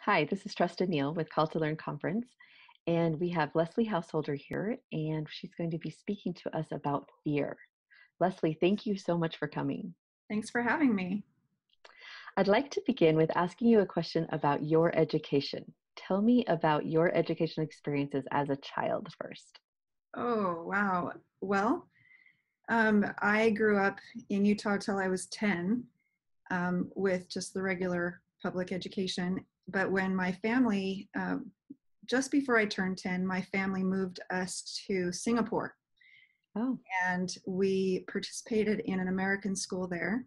Hi, this is Tresta Neil with Call to Learn Conference, and we have Leslie Householder here, and she's going to be speaking to us about fear. Leslie, thank you so much for coming. Thanks for having me. I'd like to begin with asking you a question about your education. Tell me about your education experiences as a child first. Oh, wow. Well, I grew up in Utah till I was 10 with just the regular public education. But when my family, just before I turned 10, my family moved us to Singapore. Oh, And we participated in an American school there.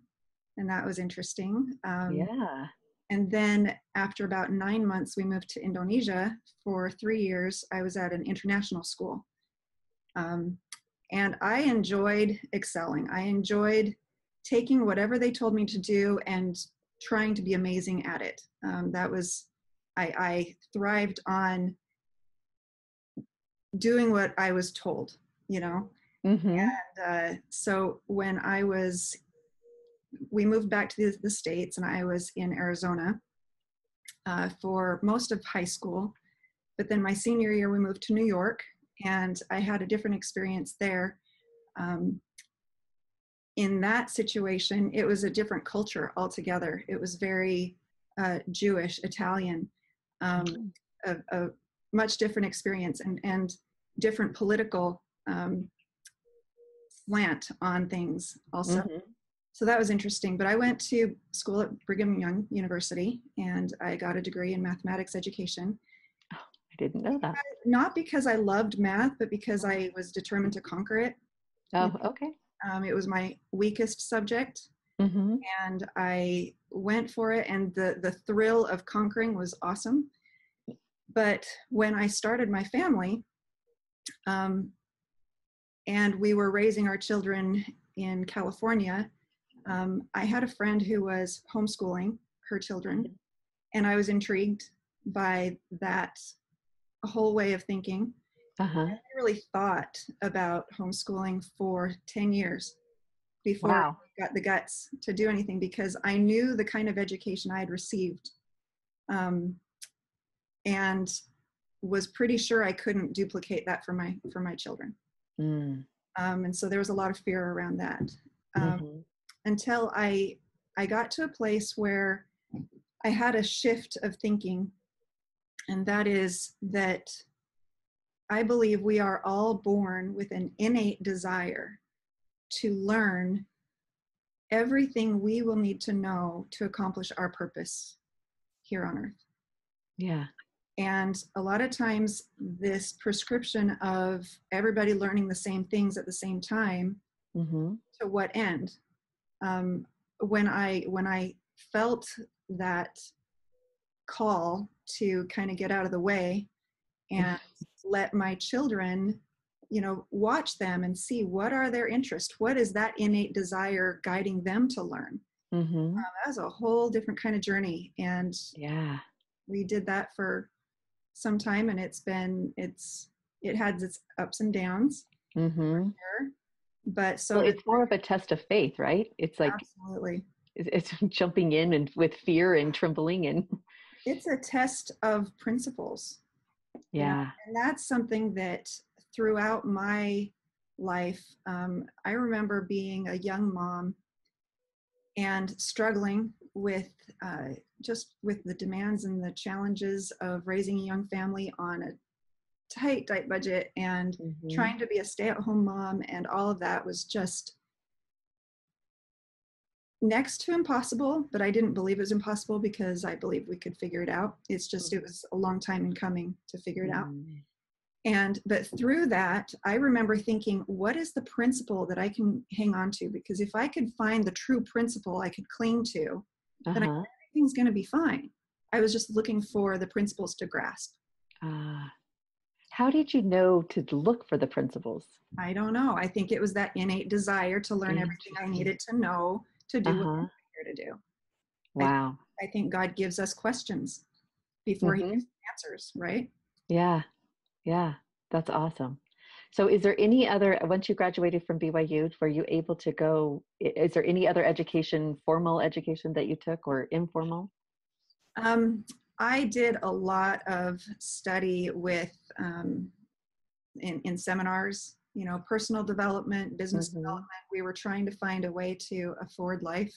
And that was interesting. yeah. And then after about 9 months, we moved to Indonesia. For 3 years, I was at an international school. And I enjoyed excelling. I enjoyed taking whatever they told me to do and trying to be amazing at it. I thrived on doing what I was told, you know? Mm-hmm. And so when we moved back to the States, and I was in Arizona for most of high school. But then my senior year, we moved to New York, and I had a different experience there. In that situation, it was a different culture altogether. It was very Jewish, Italian, a much different experience, and different political slant on things also. Mm-hmm. So that was interesting. But I went to school at Brigham Young University, and I got a degree in mathematics education. Oh, I didn't know that. Not because I loved math, but because I was determined to conquer it. Oh, okay. It was my weakest subject, Mm-hmm. and I went for it, and the thrill of conquering was awesome. But when I started my family, and we were raising our children in California, I had a friend who was homeschooling her children, and I was intrigued by that whole way of thinking. Uh-huh. I really thought about homeschooling for 10 years before Wow. I got the guts to do anything, because I knew the kind of education I had received, and was pretty sure I couldn't duplicate that for my children. Mm. And so there was a lot of fear around that, Mm-hmm. until I got to a place where I had a shift of thinking, and that is that I believe we are all born with an innate desire to learn everything we will need to know to accomplish our purpose here on earth. Yeah. And a lot of times this prescription of everybody learning the same things at the same time, Mm-hmm. to what end? When I felt that call to kind of get out of the way and let my children, watch them and see what are their interests, what is that innate desire guiding them to learn. Mm-hmm. That was a whole different kind of journey, and Yeah. we did that for some time, and it had its ups and downs, Mm-hmm. sure. But so Well, it's more of a test of faith, right? It's like absolutely, it's jumping in and with fear and trembling and it's a test of principles, yeah. and that's something that throughout my life, I remember being a young mom and struggling with just with the demands and the challenges of raising a young family on a tight budget, and Mm-hmm. trying to be a stay-at-home mom, and all of that was just next to impossible. But I didn't believe it was impossible, because I believe we could figure it out. It's just, it was a long time in coming to figure it out. But through that, I remember thinking, what is the principle that I can hang on to? Because if I could find the true principle I could cling to, then Uh-huh. everything's going to be fine. I was just looking for the principles to grasp. How did you know to look for the principles? I don't know. I think it was that innate desire to learn everything I Interesting. needed to know to do what Uh-huh. I'm here to do. Wow. I think God gives us questions before he Mm-hmm. gives answers, right? Yeah. Yeah. That's awesome. So is there any other, once you graduated from BYU, were you able to go, is there any other education, formal education that you took or informal? I did a lot of study with in seminars, personal development, business Mm-hmm. development. We were trying to find a way to afford life,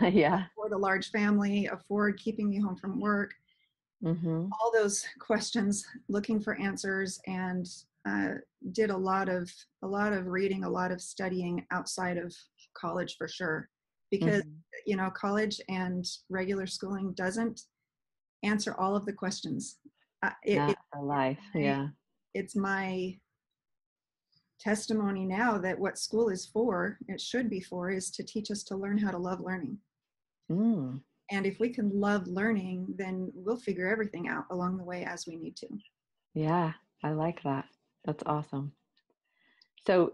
Yeah. afford a large family, afford keeping me home from work, Mm-hmm. all those questions, looking for answers, and uh, did a lot of reading, a lot of studying outside of college for sure, because Mm-hmm. college and regular schooling doesn't answer all of the questions. Uh, it, it, Not for life. my, Yeah. it's my testimony now that what school is for, it should be for, is to teach us to learn how to love learning. Mm. And if we can love learning, then we'll figure everything out along the way as we need to. Yeah. I like that. That's awesome. So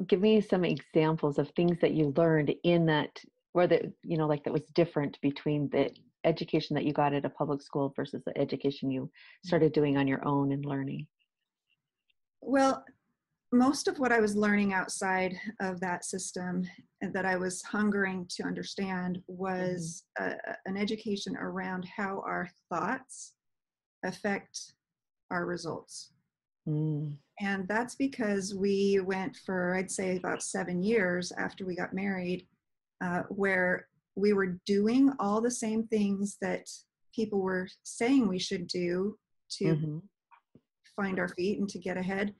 give me some examples of things that you learned in that, or that, like that was different between the education that you got at a public school versus the education you started doing on your own and learning. Well, most of what I was learning outside of that system and that I was hungering to understand Mm-hmm. was an education around how our thoughts affect our results. Mm. And that's because we went for, I'd say, about 7 years after we got married, where we were doing all the same things that people were saying we should do to Mm-hmm. find our feet and to get ahead.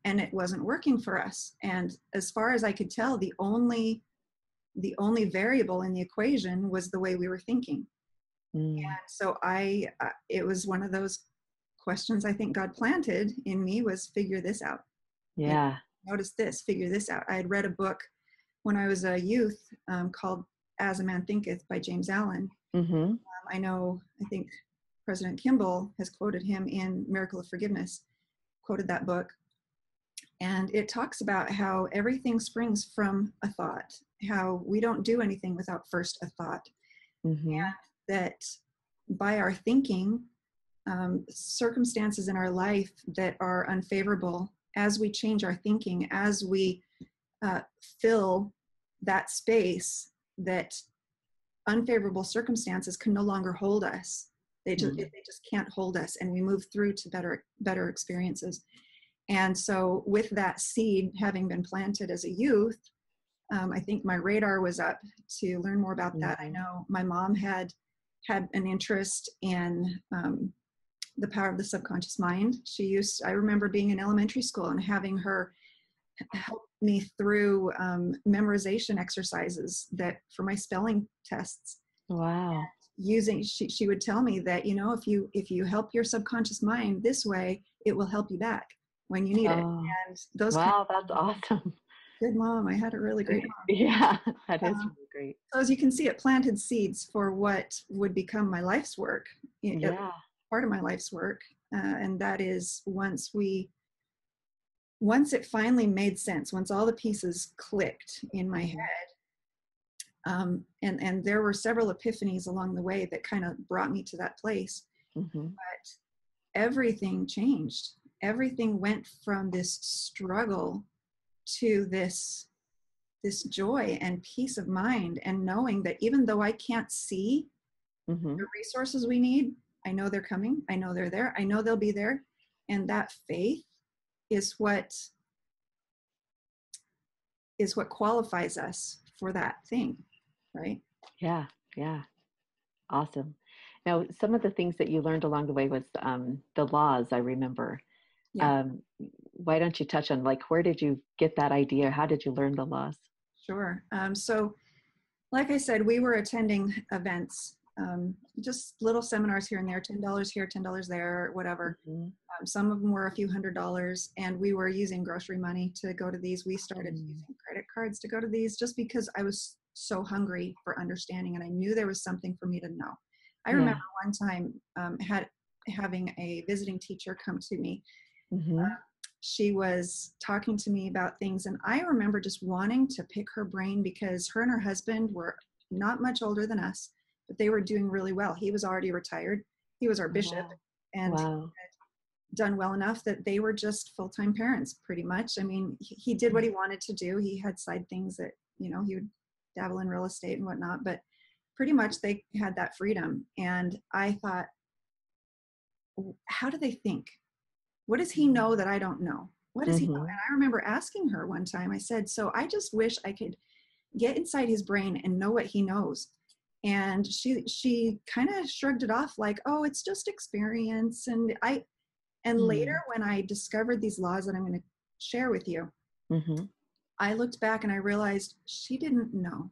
And it wasn't working for us. And as far as I could tell, the only variable in the equation was the way we were thinking. Mm. So it was one of those questions I think God planted in me, was figure this out. You Yeah. notice this, figure this out. I had read a book when I was a youth called As a Man Thinketh by James Allen. Mm-hmm. I think President Kimball has quoted him in Miracle of Forgiveness, quoted that book. And it talks about how everything springs from a thought, how we don't do anything without first a thought. Mm-hmm. That by our thinking, circumstances in our life that are unfavorable, as we change our thinking, as we fill that space, that unfavorable circumstances can no longer hold us. They just can't hold us, and we move through to better experiences. And so with that seed having been planted as a youth, I think my radar was up to learn more about that. I Mm-hmm. know my mom had an interest in the power of the subconscious mind. I remember being in elementary school and having her help me through memorization exercises that for my spelling tests. Wow. She would tell me that, if you help your subconscious mind this way, it will help you back when you need it. Oh, And those kind wow. That's awesome. good mom. I had a really great Yeah, that is mom. really great. So as you can see, it planted seeds for what would become my life's work, Yeah. part of my life's work. And that is once it finally made sense, once all the pieces clicked in my Mm-hmm. head, and there were several epiphanies along the way that kind of brought me to that place. Mm-hmm. But everything changed. Everything went from this struggle to this joy and peace of mind, and knowing that even though I can't see Mm-hmm. the resources we need, I know they're coming. I know they're there. I know they'll be there. And that faith is what qualifies us for that thing, right? Yeah. Yeah. Awesome. Now, some of the things that you learned along the way was the laws, I remember. Yeah, Um, why don't you touch on, like, where did you get that idea? How did you learn the laws? sure. So like I said, we were attending events, just little seminars here and there, $10 here, $10 there, whatever. Mm-hmm. Some of them were a few $100s, and we were using grocery money to go to these. We started Mm-hmm. using credit cards to go to these just because I was so hungry for understanding, and I knew there was something for me to know. I Yeah. remember one time having a visiting teacher come to me. Mm-hmm. She was talking to me about things, and I remember just wanting to pick her brain, because her and her husband were not much older than us, but they were doing really well. He was already retired. He was our bishop, Wow. and Wow. done well enough that they were just full-time parents pretty much. I mean, he did what he wanted to do. He had side things that, he would dabble in real estate and whatnot, but pretty much they had that freedom. And I thought, how do they think? What does he know that I don't know? What does he know? And I remember asking her one time, I said, so I just wish I could get inside his brain and know what he knows. And she kind of shrugged it off like, oh, it's just experience. And later when I discovered these laws that I'm going to share with you, I looked back and I realized she didn't know.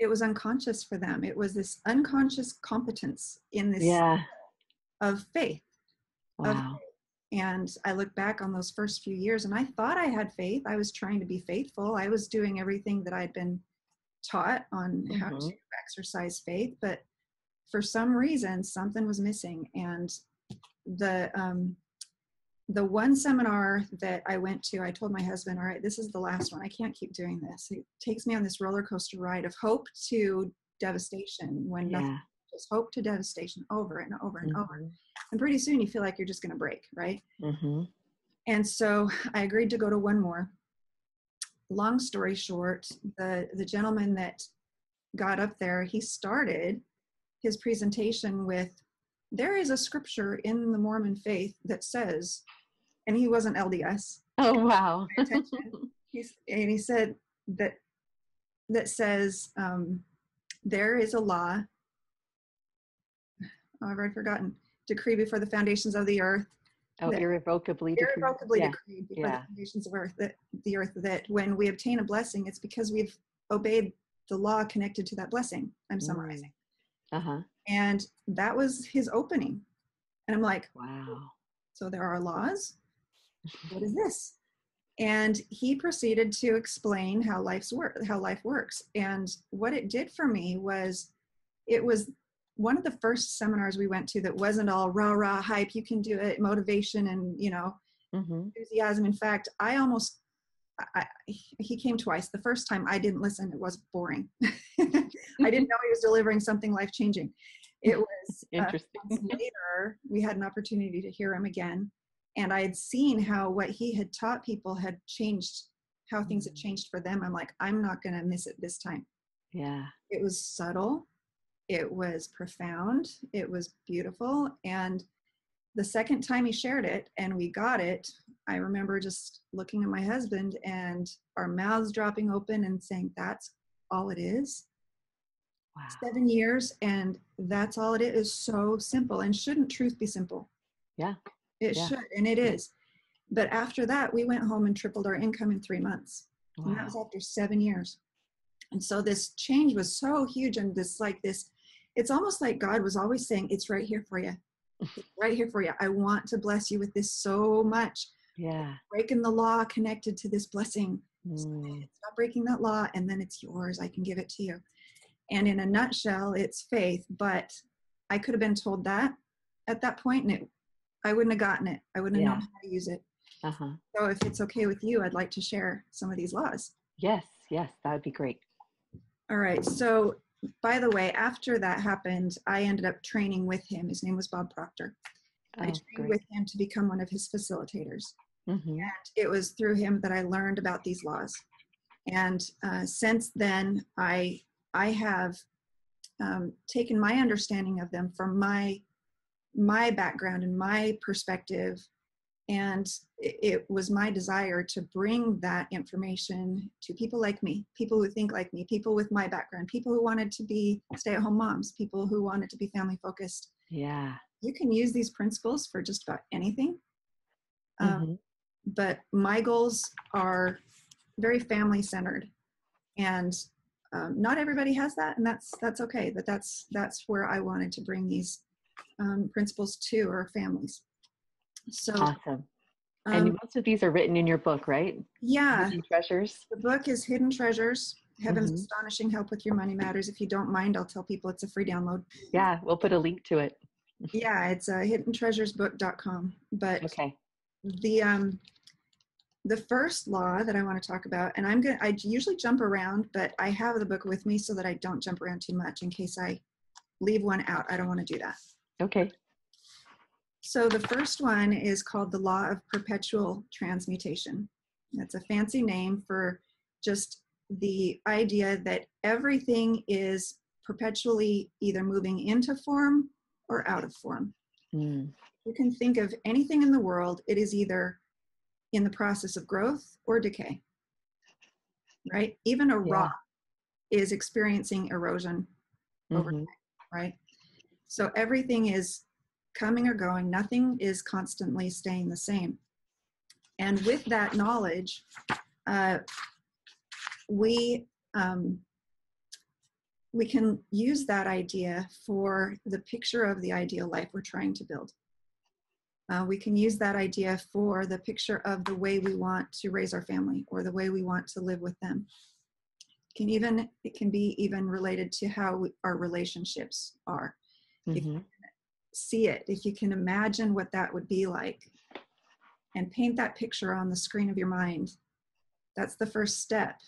It was unconscious for them. It was this unconscious competence in this of faith. Wow. And I look back on those first few years and I thought I had faith. I was trying to be faithful. I was doing everything that I'd been taught on how to exercise faith, but for some reason something was missing. And the one seminar that I went to, I told my husband, all right, this is the last one. I can't keep doing this. It takes me on this roller coaster ride of hope to devastation, when nothing, just hope to devastation, over and over and over. And pretty soon you feel like you're just going to break, right? And so I agreed to go to one more. Long story short, the gentleman that got up there, he started his presentation with, there is a scripture in the Mormon faith that says, and he wasn't LDS. Oh, wow. And he said that says, there is a law, I've already forgotten, decree before the foundations of the earth. Oh, irrevocably decreed before the foundations of the earth, that when we obtain a blessing, it's because we've obeyed the law connected to that blessing. I'm summarizing. And that was his opening. And I'm like, wow, so there are laws? What is this? And he proceeded to explain how life works. And what it did for me was, it was one of the first seminars we went to that wasn't all rah, rah, hype, you can do it, motivation and, enthusiasm. In fact, he came twice. The first time I didn't listen. It was boring. I didn't know he was delivering something life-changing. It was interesting. Later, we had an opportunity to hear him again. And I had seen how what he had taught people had changed, how things had changed for them. I'm like, I'm not going to miss it this time. Yeah. It was subtle. It was profound. It was beautiful. And the second time he shared it and we got it, I remember just looking at my husband and our mouths dropping open and saying, that's all it is. Wow. 7 years and that's all it is. So simple. And shouldn't truth be simple? Yeah. It should, and it is. But after that, we went home and tripled our income in 3 months. Wow. And that was after 7 years. And so this change was so huge, and it's almost like God was always saying, it's right here for you. It's right here for you. I want to bless you with this so much. Yeah. Breaking the law connected to this blessing. Stop breaking that law, and then it's yours. I can give it to you. And in a nutshell, it's faith. But I could have been told that at that point, and I wouldn't have gotten it. I wouldn't have known how to use it. So if it's okay with you, I'd like to share some of these laws. Yes, that would be great. All right. So by the way, after that happened, I ended up training with him. His name was Bob Proctor. I trained with him to become one of his facilitators. And it was through him that I learned about these laws. And since then, I have taken my understanding of them from my background and my perspective. And it was my desire to bring that information to people like me, people who think like me, people with my background, people who wanted to be stay-at-home moms, people who wanted to be family focused. Yeah. You can use these principles for just about anything. But my goals are very family centered, and not everybody has that, and that's okay. But that's where I wanted to bring these principles to our families. So awesome. And most of these are written in your book, right? Yeah. Hidden Treasures. The book is Hidden Treasures, Heaven's Astonishing Help with Your Money Matters. If you don't mind, I'll tell people it's a free download. Yeah, we'll put a link to it. Yeah, it's hiddentreasuresbook.com. But okay. The first law that I want to talk about, and I usually jump around, but I have the book with me so that I don't jump around too much in case I leave one out. I don't want to do that. Okay. So the first one is called the Law of Perpetual Transmutation. That's a fancy name for just the idea that everything is perpetually either moving into form or out of form. Mm. You can think of anything in the world, it is either in the process of growth or decay, right? Even a Yeah. rock is experiencing erosion over Mm-hmm. time, right? So everything is coming or going, nothing is constantly staying the same. And with that knowledge, uh, we um, we can use that idea for the picture of the ideal life we're trying to build. We can use that idea for the picture of the way we want to raise our family or the way we want to live with them. It can be even related to how our relationships are. If Mm-hmm. you see it, if you can imagine what that would be like and paint that picture on the screen of your mind, that's the first step.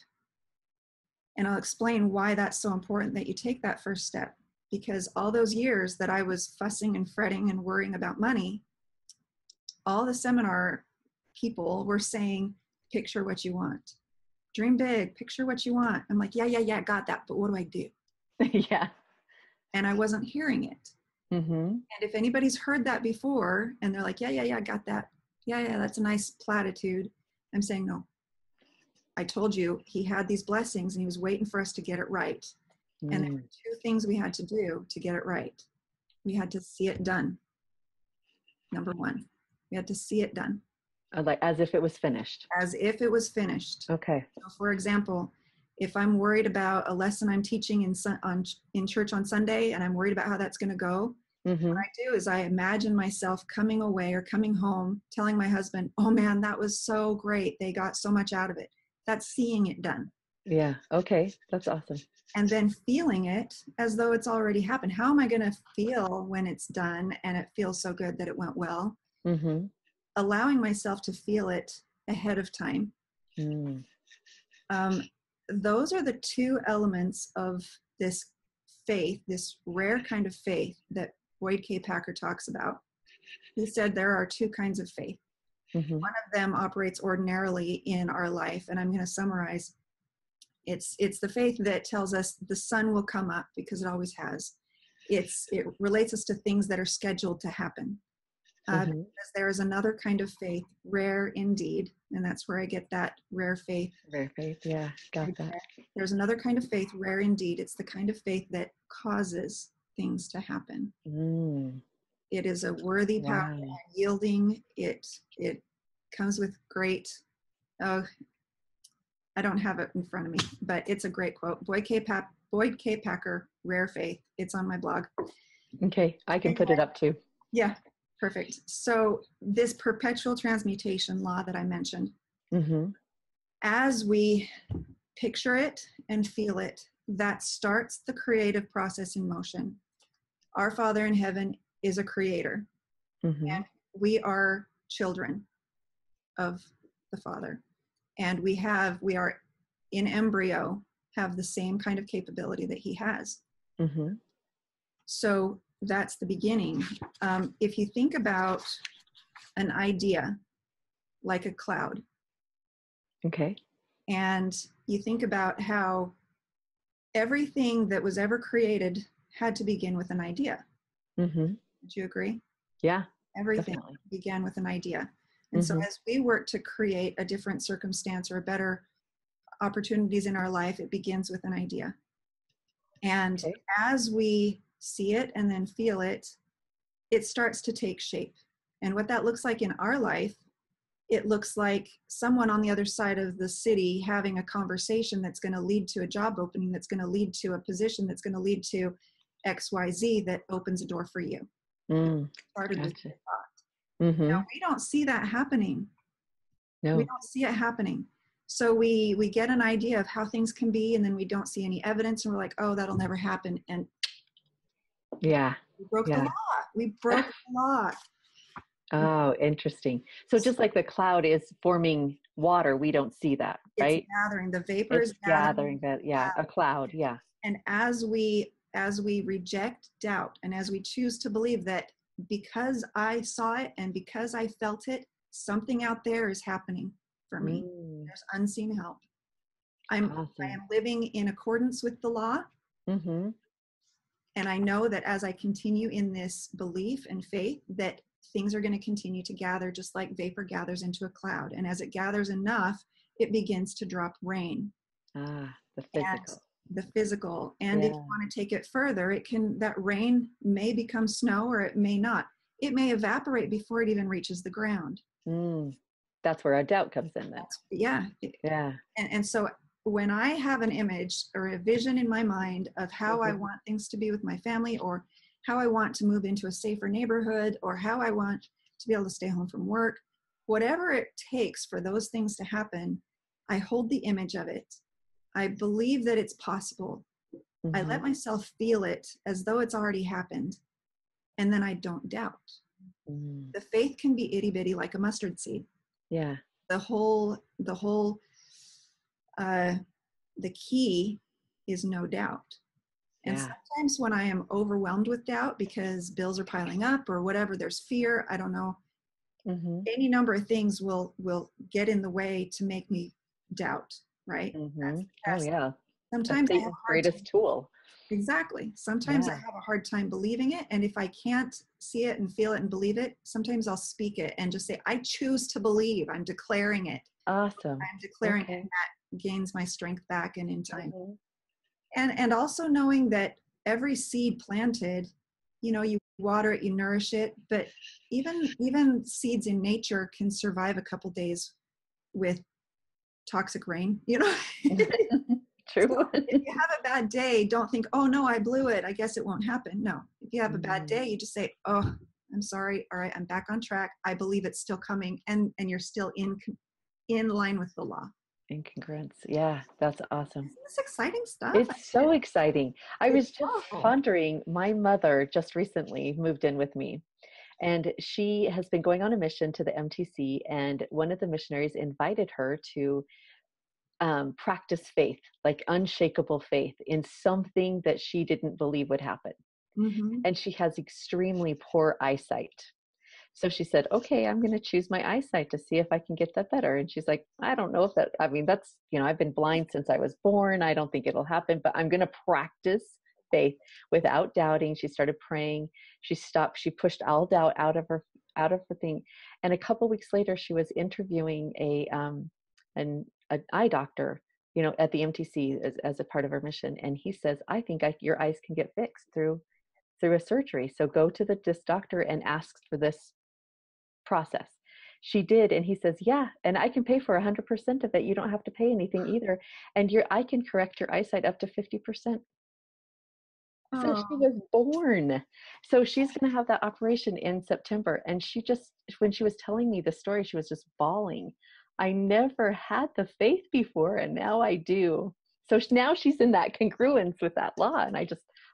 And I'll explain why that's so important that you take that first step. Because all those years that I was fussing and fretting and worrying about money, all the seminar people were saying, picture what you want. Dream big, picture what you want. I'm like, yeah, got that. But what do I do? Yeah. And I wasn't hearing it. Mm-hmm. And if anybody's heard that before and they're like, yeah, got that. Yeah, that's a nice platitude. I'm saying, no, I told you he had these blessings and he was waiting for us to get it right. And there were two things we had to do to get it right. We had to see it done. Number one, we had to see it done. Like as if it was finished. As if it was finished. Okay. So for example, if I'm worried about a lesson I'm teaching in church on Sunday and I'm worried about how that's going to go, Mm-hmm. what I do is I imagine myself coming away or coming home, telling my husband, oh man, that was so great. They got so much out of it. That's seeing it done. Yeah. Okay. That's awesome. And then feeling it as though it's already happened. How am I going to feel when it's done and it feels so good that it went well? Mm-hmm. Allowing myself to feel it ahead of time. Mm. Those are the two elements of this faith, this rare kind of faith that Boyd K. Packer talks about. He said there are two kinds of faith. Mm-hmm. One of them operates ordinarily in our life, and I'm going to summarize. It's the faith that tells us the sun will come up because it always has. It relates us to things that are scheduled to happen. Mm-hmm. Because there is another kind of faith, rare indeed, and that's where I get that rare faith. Rare faith. Yeah. Got that. There's another kind of faith, rare indeed. It's the kind of faith that causes things to happen. Mm. It is a worthy path, Wow. yielding. It comes with great, oh, I don't have it in front of me, but it's a great quote. Boyd K. Packer, Rare Faith. It's on my blog. Okay. I can put it up too. Yeah, perfect. So this perpetual transmutation law that I mentioned, Mm-hmm. as we picture it and feel it, that starts the creative process in motion. Our Father in heaven is a creator, Mm-hmm. and we are children of the Father. And we are in embryo, have the same kind of capability that he has. Mm-hmm. So that's the beginning. If you think about an idea like a cloud, Okay. and you think about how everything that was ever created had to begin with an idea. Mm-hmm. Would you agree? Yeah. Everything Definitely. began with an idea. And so as we work to create a different circumstance or a better opportunities in our life, it begins with an idea. And Okay. as we see it and then feel it, it starts to take shape. And what that looks like in our life, it looks like someone on the other side of the city having a conversation that's going to lead to a job opening, that's going to lead to a position, that's going to lead to XYZ that opens a door for you. Started with Gotcha. the thought. Mm-hmm. Now, we don't see that happening. No. We don't see it happening. So we get an idea of how things can be, and then we don't see any evidence, and we're like, oh, that'll never happen. And Yeah. we broke the Yeah. law. We broke the law. Oh, interesting. So just like the cloud is forming water, we don't see that, right? It's gathering. The vapor is It's gathering that. Yeah. A cloud. Yeah. And as we reject doubt, and as we choose to believe that because I saw it and because I felt it, something out there is happening for me. There's unseen help. I am living in accordance with the law. Mm-hmm. And I know that as I continue in this belief and faith, that things are going to continue to gather, just like vapor gathers into a cloud. And as it gathers enough, it begins to drop rain. The And physical. the physical. And if Yeah. you want to take it further, that rain may become snow or it may not. It may evaporate before it even reaches the ground. That's where our doubt comes in then. Yeah. Yeah. And so when I have an image or a vision in my mind of how I Mhm. want things to be with my family, or how I want to move into a safer neighborhood, or how I want to be able to stay home from work, whatever it takes for those things to happen, I hold the image of it. I believe that it's possible. I let Mhm. myself feel it as though it's already happened. And then I don't doubt. Mm. The faith can be itty bitty like a mustard seed. Yeah. The key is no doubt. And Yeah. sometimes when I am overwhelmed with doubt because bills are piling up or whatever, there's fear, I don't know, Mhm. any number of things will get in the way to make me doubt, right? Mhm. Oh That's, yeah. That's sometimes I have Satan's a hard time. greatest tool. Exactly. Sometimes I Yeah. have a hard time believing it. And if I can't see it and feel it and believe it, sometimes I'll speak it and just say, I choose to believe. I'm declaring it. Awesome. I'm declaring it, Okay. and that gains my strength back and in time. Mhm. And also knowing that every seed planted, you water it, you nourish it, but even seeds in nature can survive a couple days with toxic rain. So True. if you have a bad day, don't think, oh no, I blew it, I guess it won't happen. No, if you have a bad Mhm. day, you just say, oh, I'm sorry, all right, I'm back on track, I believe it's still coming, and you're still in line with the law. Incongruence. Yeah, that's awesome. Isn't this exciting stuff? It's so exciting. I It's was just powerful. pondering, my mother just recently moved in with me, and she has been going on a mission to the MTC, and one of the missionaries invited her to practice faith, like unshakable faith in something that she didn't believe would happen. Mm-hmm. And she has extremely poor eyesight. So she said, okay, I'm going to choose my eyesight to see if I can get that better. And she's like, I don't know if that, I mean, that's, I've been blind since I was born. I don't think it'll happen, but I'm going to practice faith without doubting. She started praying. She stopped. She pushed all doubt out of her thing. And a couple weeks later, she was interviewing an eye doctor, at the MTC as a part of our mission. And he says, I think your eyes can get fixed through a surgery. So go to this doctor and ask for this process. She did, and he says, yeah, and I can pay for 100% of it. You don't have to pay anything either. And I can correct your eyesight up to 50%. Since Oh, she was born. So she's going to have that operation in September. And when she was telling me the story, she was just bawling. I never had the faith before, and now I do. So now she's in that congruence with that law. And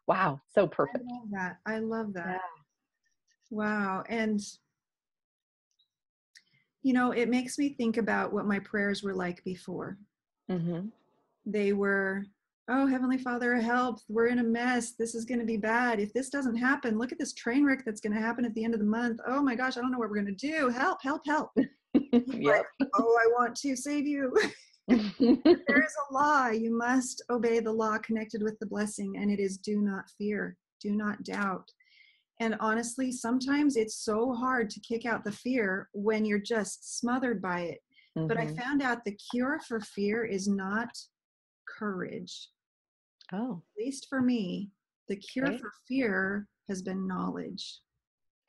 wow, so I perfect. love that. I love that. Yeah. Wow. And, it makes me think about what my prayers were like before. Mm-hmm. They were, oh, Heavenly Father, help. We're in a mess. This is going to be bad. If this doesn't happen, look at this train wreck that's going to happen at the end of the month. Oh my gosh, I don't know what we're going to do. Help, help, help. Like, Yep. oh, I want to save you. There is a law. You must obey the law connected with the blessing, and it is do not fear, do not doubt. And honestly, sometimes it's so hard to kick out the fear when you're just smothered by it. But I Mm-hmm. found out the cure for fear is not courage. Oh, At least for me, the cure okay. for fear has been knowledge.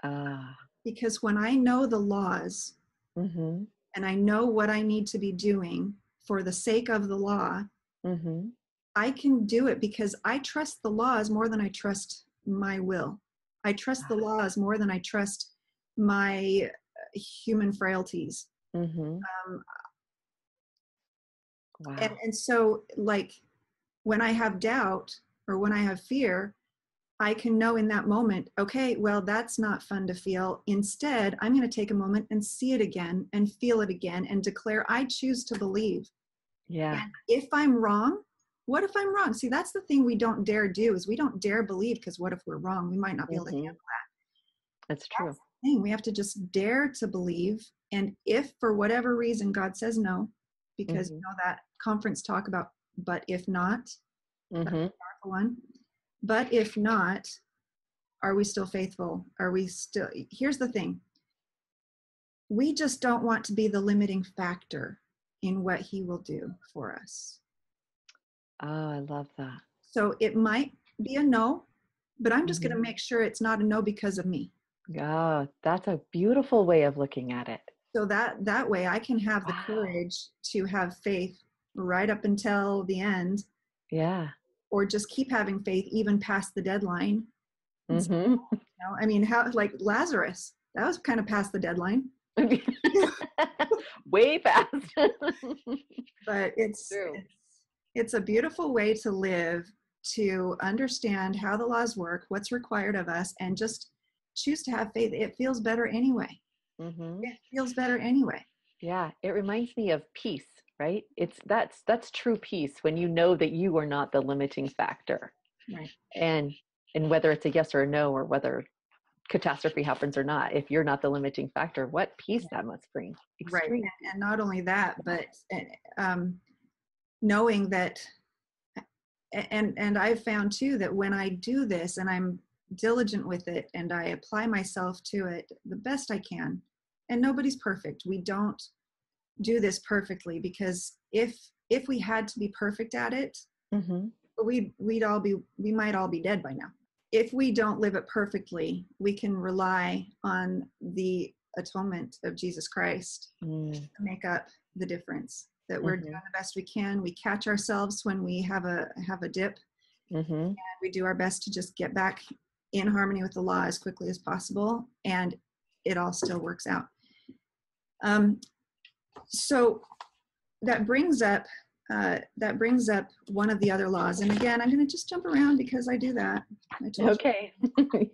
Ah. Because when I know the laws Mm-hmm. and I know what I need to be doing for the sake of the law, Mm-hmm. I can do it because I trust the laws more than I trust my will. I trust the laws more than I trust my human frailties. Mm-hmm. Um, Wow. and so, like, when I have doubt or when I have fear, I can know in that moment, okay, well, that's not fun to feel. Instead, I'm going to take a moment and see it again and feel it again and declare, I choose to believe. Yeah. And if I'm wrong, what if I'm wrong? See, that's the thing we don't dare do is we don't dare believe because what if we're wrong? We might not be able to Mm-hmm. handle that. That's That's true. the thing. We have to just dare to believe. And if for whatever reason God says no, because Mm-hmm. that conference talk about, but if not, that's Mm-hmm. the powerful one. But if not, are we still faithful? Are we still, here's the thing. We just don't want to be the limiting factor in what he will do for us. Oh, I love that. So it might be a no, but I'm just going to make sure it's not a no because of me. Oh, that's a beautiful way of looking at it. So that way I can have the courage to have faith right up until the end. Yeah. Or just keep having faith even past the deadline. I mean, how, like Lazarus, that was kind of past the deadline. Way past. But it's a beautiful way to live, to understand how the laws work, what's required of us, and just choose to have faith. It feels better anyway. It feels better anyway. Yeah, it reminds me of peace, right? That's true peace when you know that you are not the limiting factor. Right. And whether it's a yes or a no, or whether catastrophe happens or not, if you're not the limiting factor, what peace that must bring. Extreme. Right. And not only that, but knowing that, and I've found too that when I do this and I'm diligent with it and I apply myself to it the best I can, and nobody's perfect. We don't do this perfectly, because if we had to be perfect at it, we might all be dead by now. If we don't live it perfectly, we can rely on the atonement of Jesus Christ to make up the difference. That we're doing the best we can. We catch ourselves when we have a dip, and we do our best to just get back in harmony with the law as quickly as possible, and it all still works out. So that brings up one of the other laws. And again, I'm going to just jump around because I do that. Okay.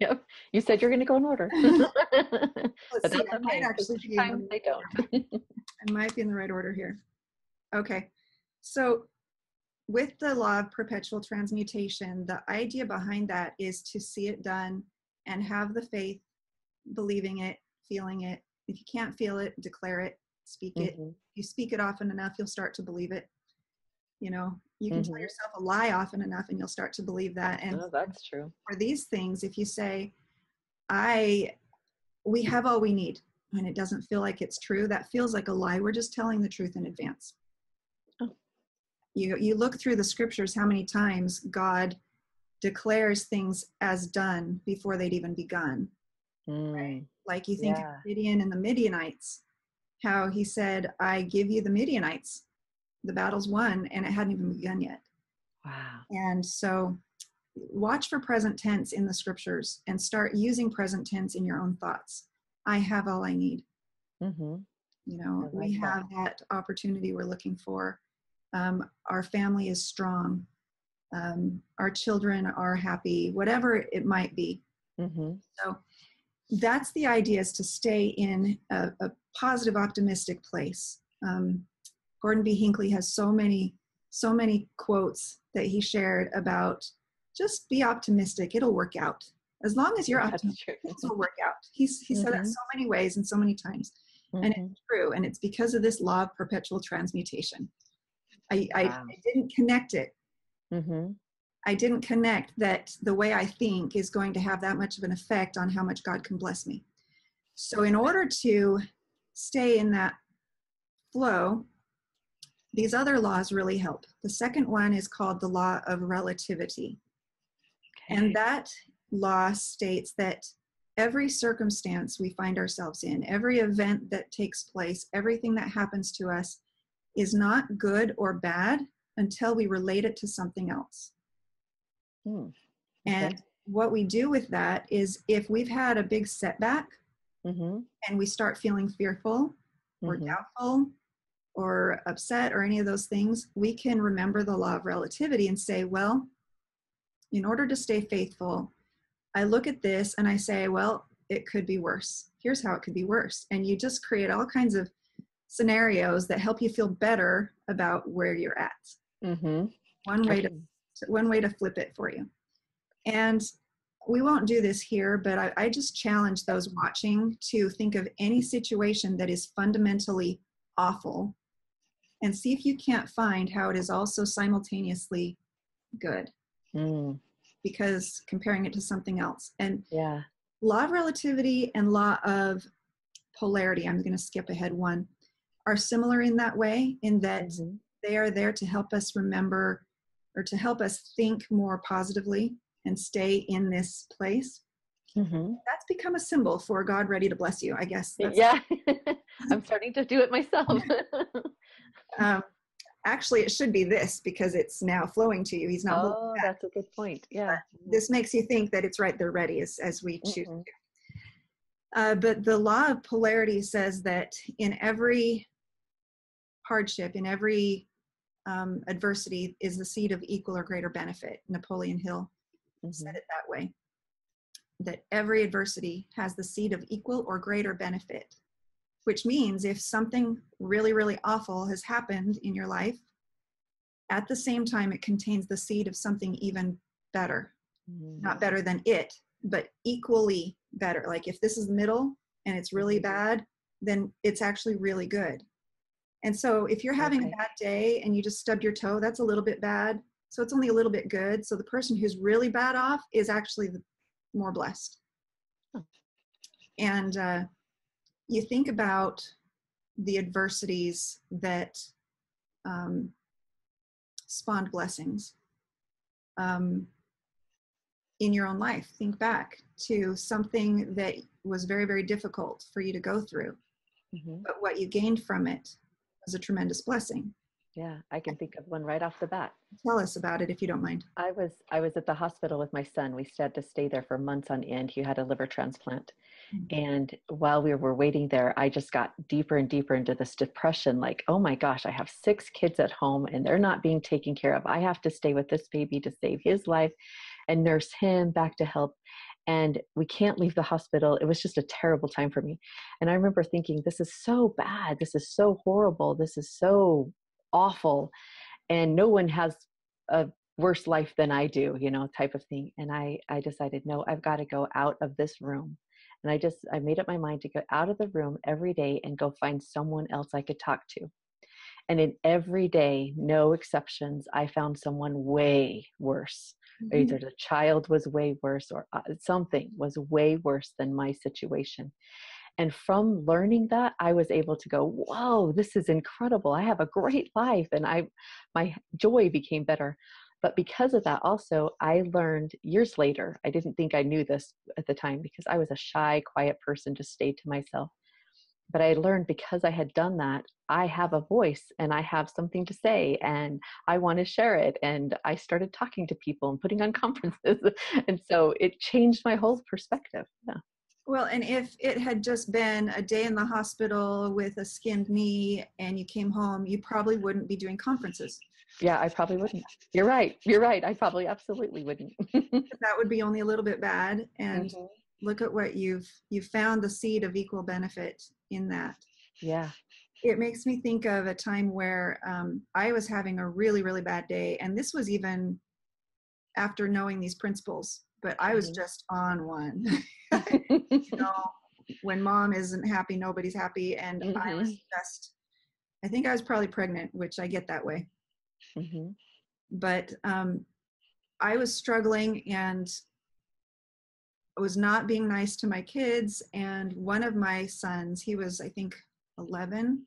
Yep. You said you're going to go in order. But that's I might okay. actually be Sometimes they don't. I might be in the right order here. Okay. So with the law of perpetual transmutation, the idea behind that is to see it done and have the faith, believing it, feeling it. If you can't feel it, declare it, speak it. If you speak it often enough, you'll start to believe it. You know, you can tell yourself a lie often enough and you'll start to believe that. And that's true. For these things, if you say, we have all we need, and it doesn't feel like it's true, that feels like a lie. We're just telling the truth in advance. You look through the scriptures, how many times God declares things as done before they'd even begun. Right? Like you think of Gideon and the Midianites, how he said, I give you the Midianites. The battle's won, and it hadn't even begun yet. Wow. And so watch for present tense in the scriptures and start using present tense in your own thoughts. I have all I need. You know, we have that opportunity we're looking for. Our family is strong. Our children are happy, whatever it might be. So that's the idea, is to stay in a positive, optimistic place. Gordon B. Hinckley has so many quotes that he shared about just be optimistic. It'll work out. As long as you're optimistic, it'll work out. He said that so many ways and so many times. And it's true. And it's because of this law of perpetual transmutation. I didn't connect it. I didn't connect that the way I think is going to have that much of an effect on how much God can bless me. So in order to stay in that flow, these other laws really help. The second one is called the law of relativity. And that law states that every circumstance we find ourselves in, every event that takes place, everything that happens to us is not good or bad until we relate it to something else. And what we do with that is, if we've had a big setback and we start feeling fearful or doubtful or upset or any of those things, we can remember the law of relativity and say, well, in order to stay faithful, I look at this and I say, well, it could be worse. Here's how it could be worse. And you just create all kinds of scenarios that help you feel better about where you're at. One way to flip it for you. And we won't do this here, but I just challenge those watching to think of any situation that is fundamentally awful and see if you can't find how it is also simultaneously good. because comparing it to something else. And Yeah. law of relativity and law of polarity, I'm going to skip ahead one, are similar in that way, in that Mm-hmm. they are there to help us remember, or to help us think more positively and stay in this place. Mm-hmm. That's become a symbol for God ready to bless you, I guess. That's, Yeah. I'm starting to do it myself. um, actually, it should be this, because it's now flowing to you. He's not holding Oh, back. that's a good point. Yeah. This makes you think that it's right there ready, as we choose. Mm-hmm. But the law of polarity says that in every hardship, in every adversity, is the seed of equal or greater benefit. Napoleon Hill said Mm-hmm. it that way, that every adversity has the seed of equal or greater benefit, which means if something really, really awful has happened in your life, at the same time, it contains the seed of something even better. Mm-hmm. Not better than it, but equally better. Like if this is the middle and it's really bad, then it's actually really good. And so if you're having a bad day and you just stubbed your toe, that's a little bit bad. So it's only a little bit good. So the person who's really bad off is actually the more blessed. And you think about the adversities that spawned blessings in your own life. Think back to something that was very, very difficult for you to go through, but what you gained from it was a tremendous blessing. Yeah, I can think of one right off the bat. Tell us about it if you don't mind. I was at the hospital with my son. We had to stay there for months on end. He had a liver transplant. And while we were waiting there, I just got deeper and deeper into this depression. Like, oh my gosh, I have 6 kids at home and they're not being taken care of. I have to stay with this baby to save his life and nurse him back to health. And we can't leave the hospital. It was just a terrible time for me. And I remember thinking, this is so bad. This is so horrible. This is so awful. And no one has a worse life than I do, type of thing. And I decided, no, I've got to go out of this room. And I made up my mind to go out of the room every day and go find someone else I could talk to. And in every day, no exceptions, I found someone way worse. Either the child was way worse or something was way worse than my situation. And from learning that, I was able to go, whoa, this is incredible. I have a great life. And my joy became better. But because of that, also, I learned years later, I didn't think I knew this at the time because I was a shy, quiet person, just stayed to myself. But I learned because I had done that, I have a voice and I have something to say and I want to share it. And I started talking to people and putting on conferences. And so it changed my whole perspective. Yeah. Well, and if it had just been a day in the hospital with a skinned knee and you came home, you probably wouldn't be doing conferences. Yeah, I probably wouldn't. You're right. You're right. I probably absolutely wouldn't. That would be only a little bit bad. And look at what you've found the seed of equal benefit in that. Yeah. It makes me think of a time where I was having a really, really bad day. And this was even after knowing these principles, but I was just on one. When mom isn't happy, nobody's happy. And I think I was probably pregnant, which I get that way. But I was struggling and I was not being nice to my kids. And one of my sons, he was, I think, 11,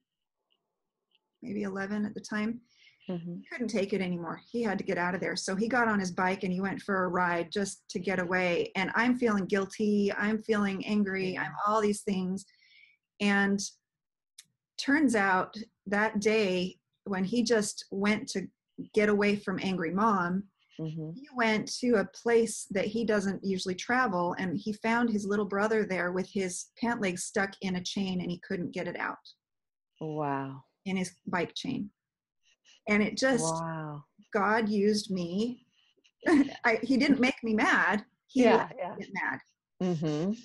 maybe 11 at the time. He couldn't take it anymore. He had to get out of there. So he got on his bike and he went for a ride just to get away. And I'm feeling guilty. I'm feeling angry. I'm all these things. And turns out that day when he just went to get away from angry mom, he went to a place that he doesn't usually travel. And he found his little brother there with his pant leg stuck in a chain and he couldn't get it out. Wow. In his bike chain. And it just, God used me. He didn't make me mad. He let me get mad.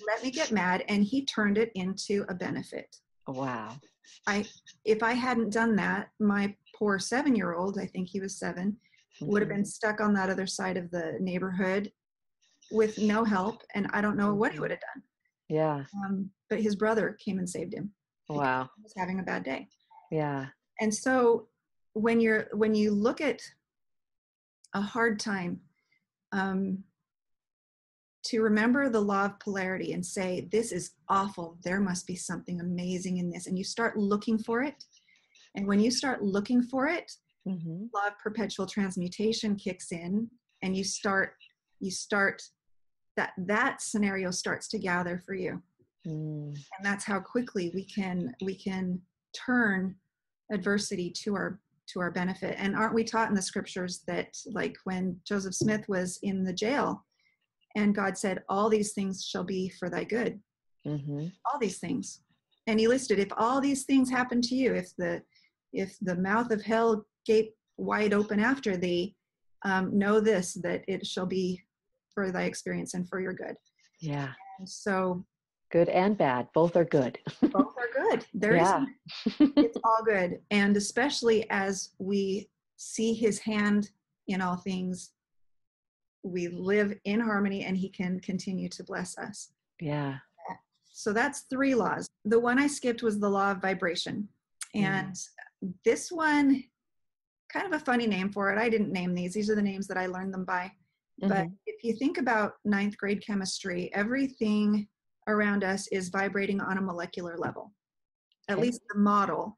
Let me get mad, and he turned it into a benefit. Wow. If I hadn't done that, my poor 7-year-old, I think he was 7, would have been stuck on that other side of the neighborhood with no help, and I don't know what he would have done. Yeah. But his brother came and saved him. Wow. He was having a bad day. Yeah. And so when you look at a hard time, to remember the law of polarity and say, this is awful. There must be something amazing in this. And you start looking for it. And when you start looking for it, law of perpetual transmutation kicks in, and you start that scenario starts to gather for you. And that's how quickly we can turn adversity to our benefit. And aren't we taught in the scriptures that, like, when Joseph Smith was in the jail and God said, all these things shall be for thy good, all these things. And he listed, if all these things happen to you, if the mouth of hell gape wide open after thee, know this, that it shall be for thy experience and for your good. Yeah. And so good and bad, both are good. Both are good. It's all good. And especially as we see his hand in all things, we live in harmony, and he can continue to bless us. Yeah. So that's 3 laws. The one I skipped was the law of vibration. And this one, kind of a funny name for it. I didn't name these. These are the names that I learned them by. But if you think about 9th grade chemistry, everything around us is vibrating on a molecular level. At least the model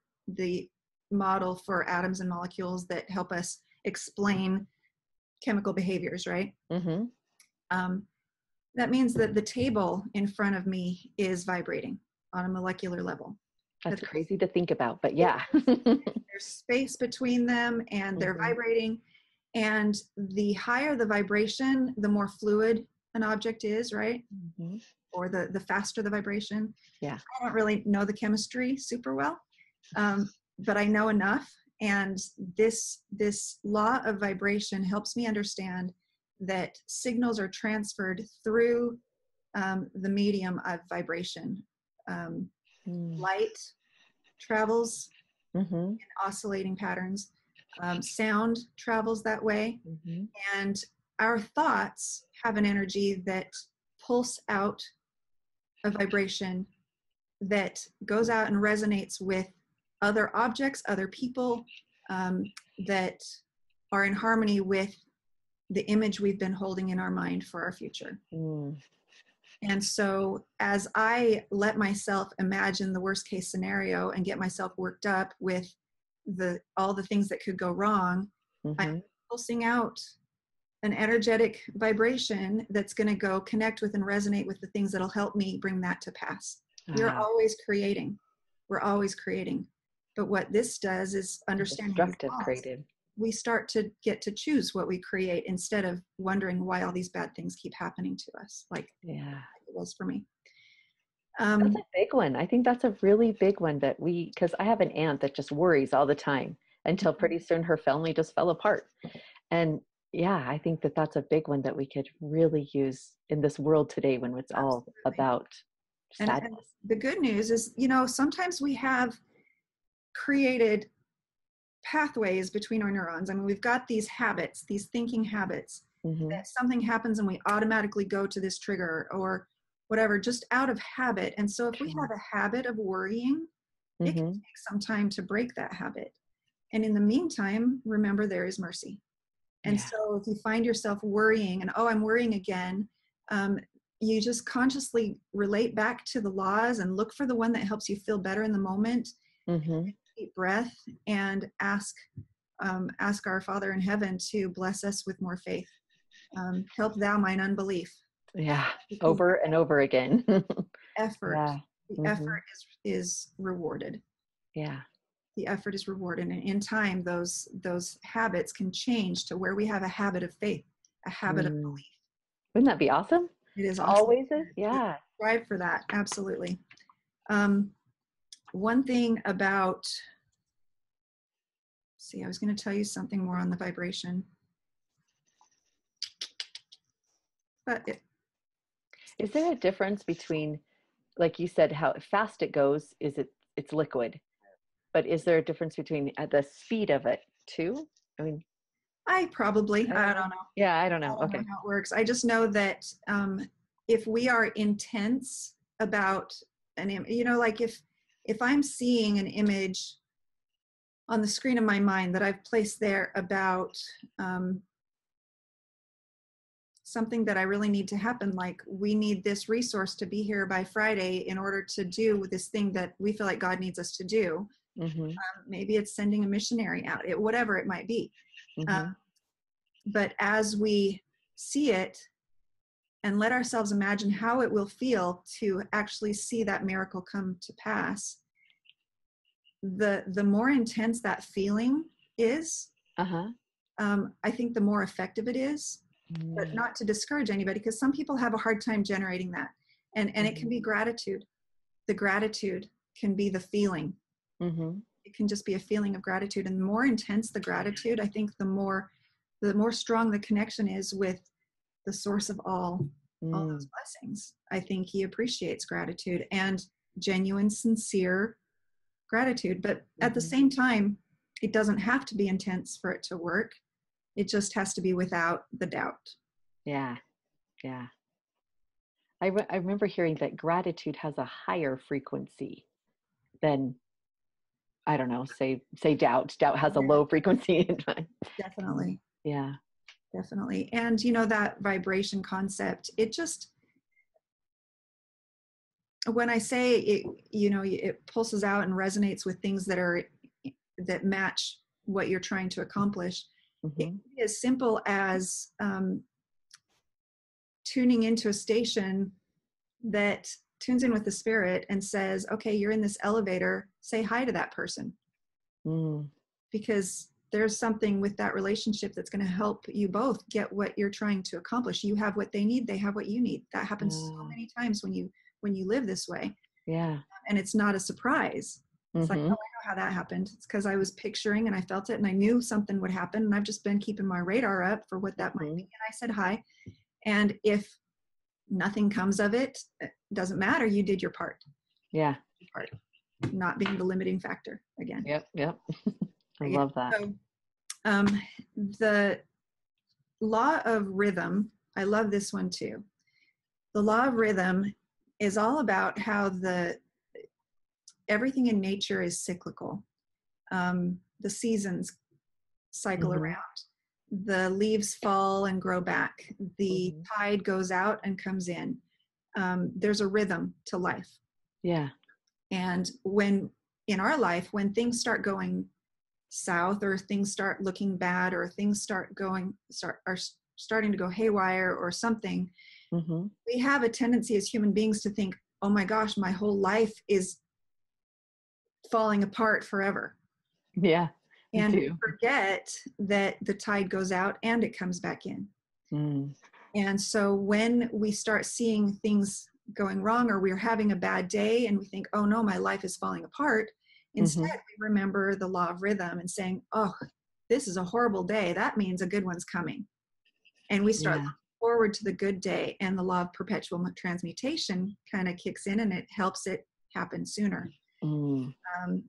for atoms and molecules that help us explain chemical behaviors, right? That means that the table in front of me is vibrating on a molecular level. That's crazy to think about, but yeah. There's space between them, and they're vibrating. And the higher the vibration, the more fluid an object is, right? Or the faster the vibration. Yeah. I don't really know the chemistry super well, but I know enough. And this law of vibration helps me understand that signals are transferred through the medium of vibration. Light travels in oscillating patterns. Sound travels that way. And our thoughts have an energy that pulse out a vibration that goes out and resonates with other objects, other people, that are in harmony with the image we've been holding in our mind for our future. And so as I let myself imagine the worst case scenario and get myself worked up with all the things that could go wrong, I'm pulsing out an energetic vibration that's going to go connect with and resonate with the things that'll help me bring that to pass. We're always creating. We're always creating. But what this does is understanding destructive creative. We start to get to choose what we create instead of wondering why all these bad things keep happening to us, like it was for me. That's a big one. I think that's a really big one because I have an aunt that just worries all the time until pretty soon her family just fell apart. And yeah, I think that's a big one that we could really use in this world today when it's all about sadness. And the good news is, sometimes we have created pathways between our neurons. I mean, we've got these habits, these thinking habits, that something happens and we automatically go to this trigger or whatever, just out of habit. And so if we have a habit of worrying, it can take some time to break that habit. And in the meantime, remember there is mercy. And so if you find yourself worrying and, I'm worrying again, you just consciously relate back to the laws and look for the one that helps you feel better in the moment. Deep breath and ask our Father in heaven to bless us with more faith. Help thou mine unbelief. Yeah, over and over again. Effort. The effort is rewarded. Yeah. The effort is rewarded. And in time, those habits can change to where we have a habit of faith, a habit of belief. Wouldn't that be awesome? It is awesome. Always is. Yeah. Strive for that. Absolutely. One thing about, I was going to tell you something more on the vibration. But is there a difference between, like you said, how fast it goes, it's liquid, but is there a difference between the speed of it too? I mean, I don't know. Yeah, I don't know. I don't know how it works. I just know that if we are intense about like if I'm seeing an image on the screen of my mind that I've placed there about something that I really need to happen, like we need this resource to be here by Friday in order to do this thing that we feel like God needs us to do. Mm-hmm. Maybe it's sending a missionary out, whatever it might be. Mm-hmm. But as we see it and let ourselves imagine how it will feel to actually see that miracle come to pass, the more intense that feeling is, Uh-huh. I think the more effective it is. But not to discourage anybody, because some people have a hard time generating that. And it can be gratitude. The gratitude can be the feeling. Mm-hmm. It can just be a feeling of gratitude. And the more intense the gratitude, I think the more strong the connection is with the source of all those blessings. I think he appreciates gratitude and genuine, sincere gratitude. But at the same time, it doesn't have to be intense for it to work. It just has to be without the doubt. Yeah. Yeah. I remember hearing that gratitude has a higher frequency than, I don't know, say doubt. Doubt has a Yeah, low frequency. definitely. Yeah. Definitely. And that vibration concept, it just, when I say it, it pulses out and resonates with things that match what you're trying to accomplish. It Mm-hmm. can be as simple as tuning into a station that tunes in with the spirit and says, okay, you're in this elevator, say hi to that person. Because there's something with that relationship that's going to help you both get what you're trying to accomplish. You have what they need, they have what you need. That happens so many times when you live this way. Yeah. And it's not a surprise. It's like, oh, I know how that happened. It's because I was picturing and I felt it and I knew something would happen. And I've just been keeping my radar up for what that might be. And I said hi. And if nothing comes of it, it doesn't matter. You did your part. Yeah. Your part. Not being the limiting factor again. Yep. I love that. So, the law of rhythm, I love this one too. The law of rhythm is all about how everything in nature is cyclical. The seasons cycle around. The leaves fall and grow back. The tide goes out and comes in. There's a rhythm to life. Yeah. And in our life, when things start going south, or things start looking bad, or things are starting to go haywire or something, we have a tendency as human beings to think, oh my gosh, my whole life is falling apart forever. Yeah. And forget that the tide goes out and it comes back in. And so when we start seeing things going wrong, or we're having a bad day and we think, oh no, my life is falling apart, instead we remember the law of rhythm and saying, oh, this is a horrible day. That means a good one's coming. And we start looking forward to the good day, and the law of perpetual transmutation kind of kicks in and it helps it happen sooner.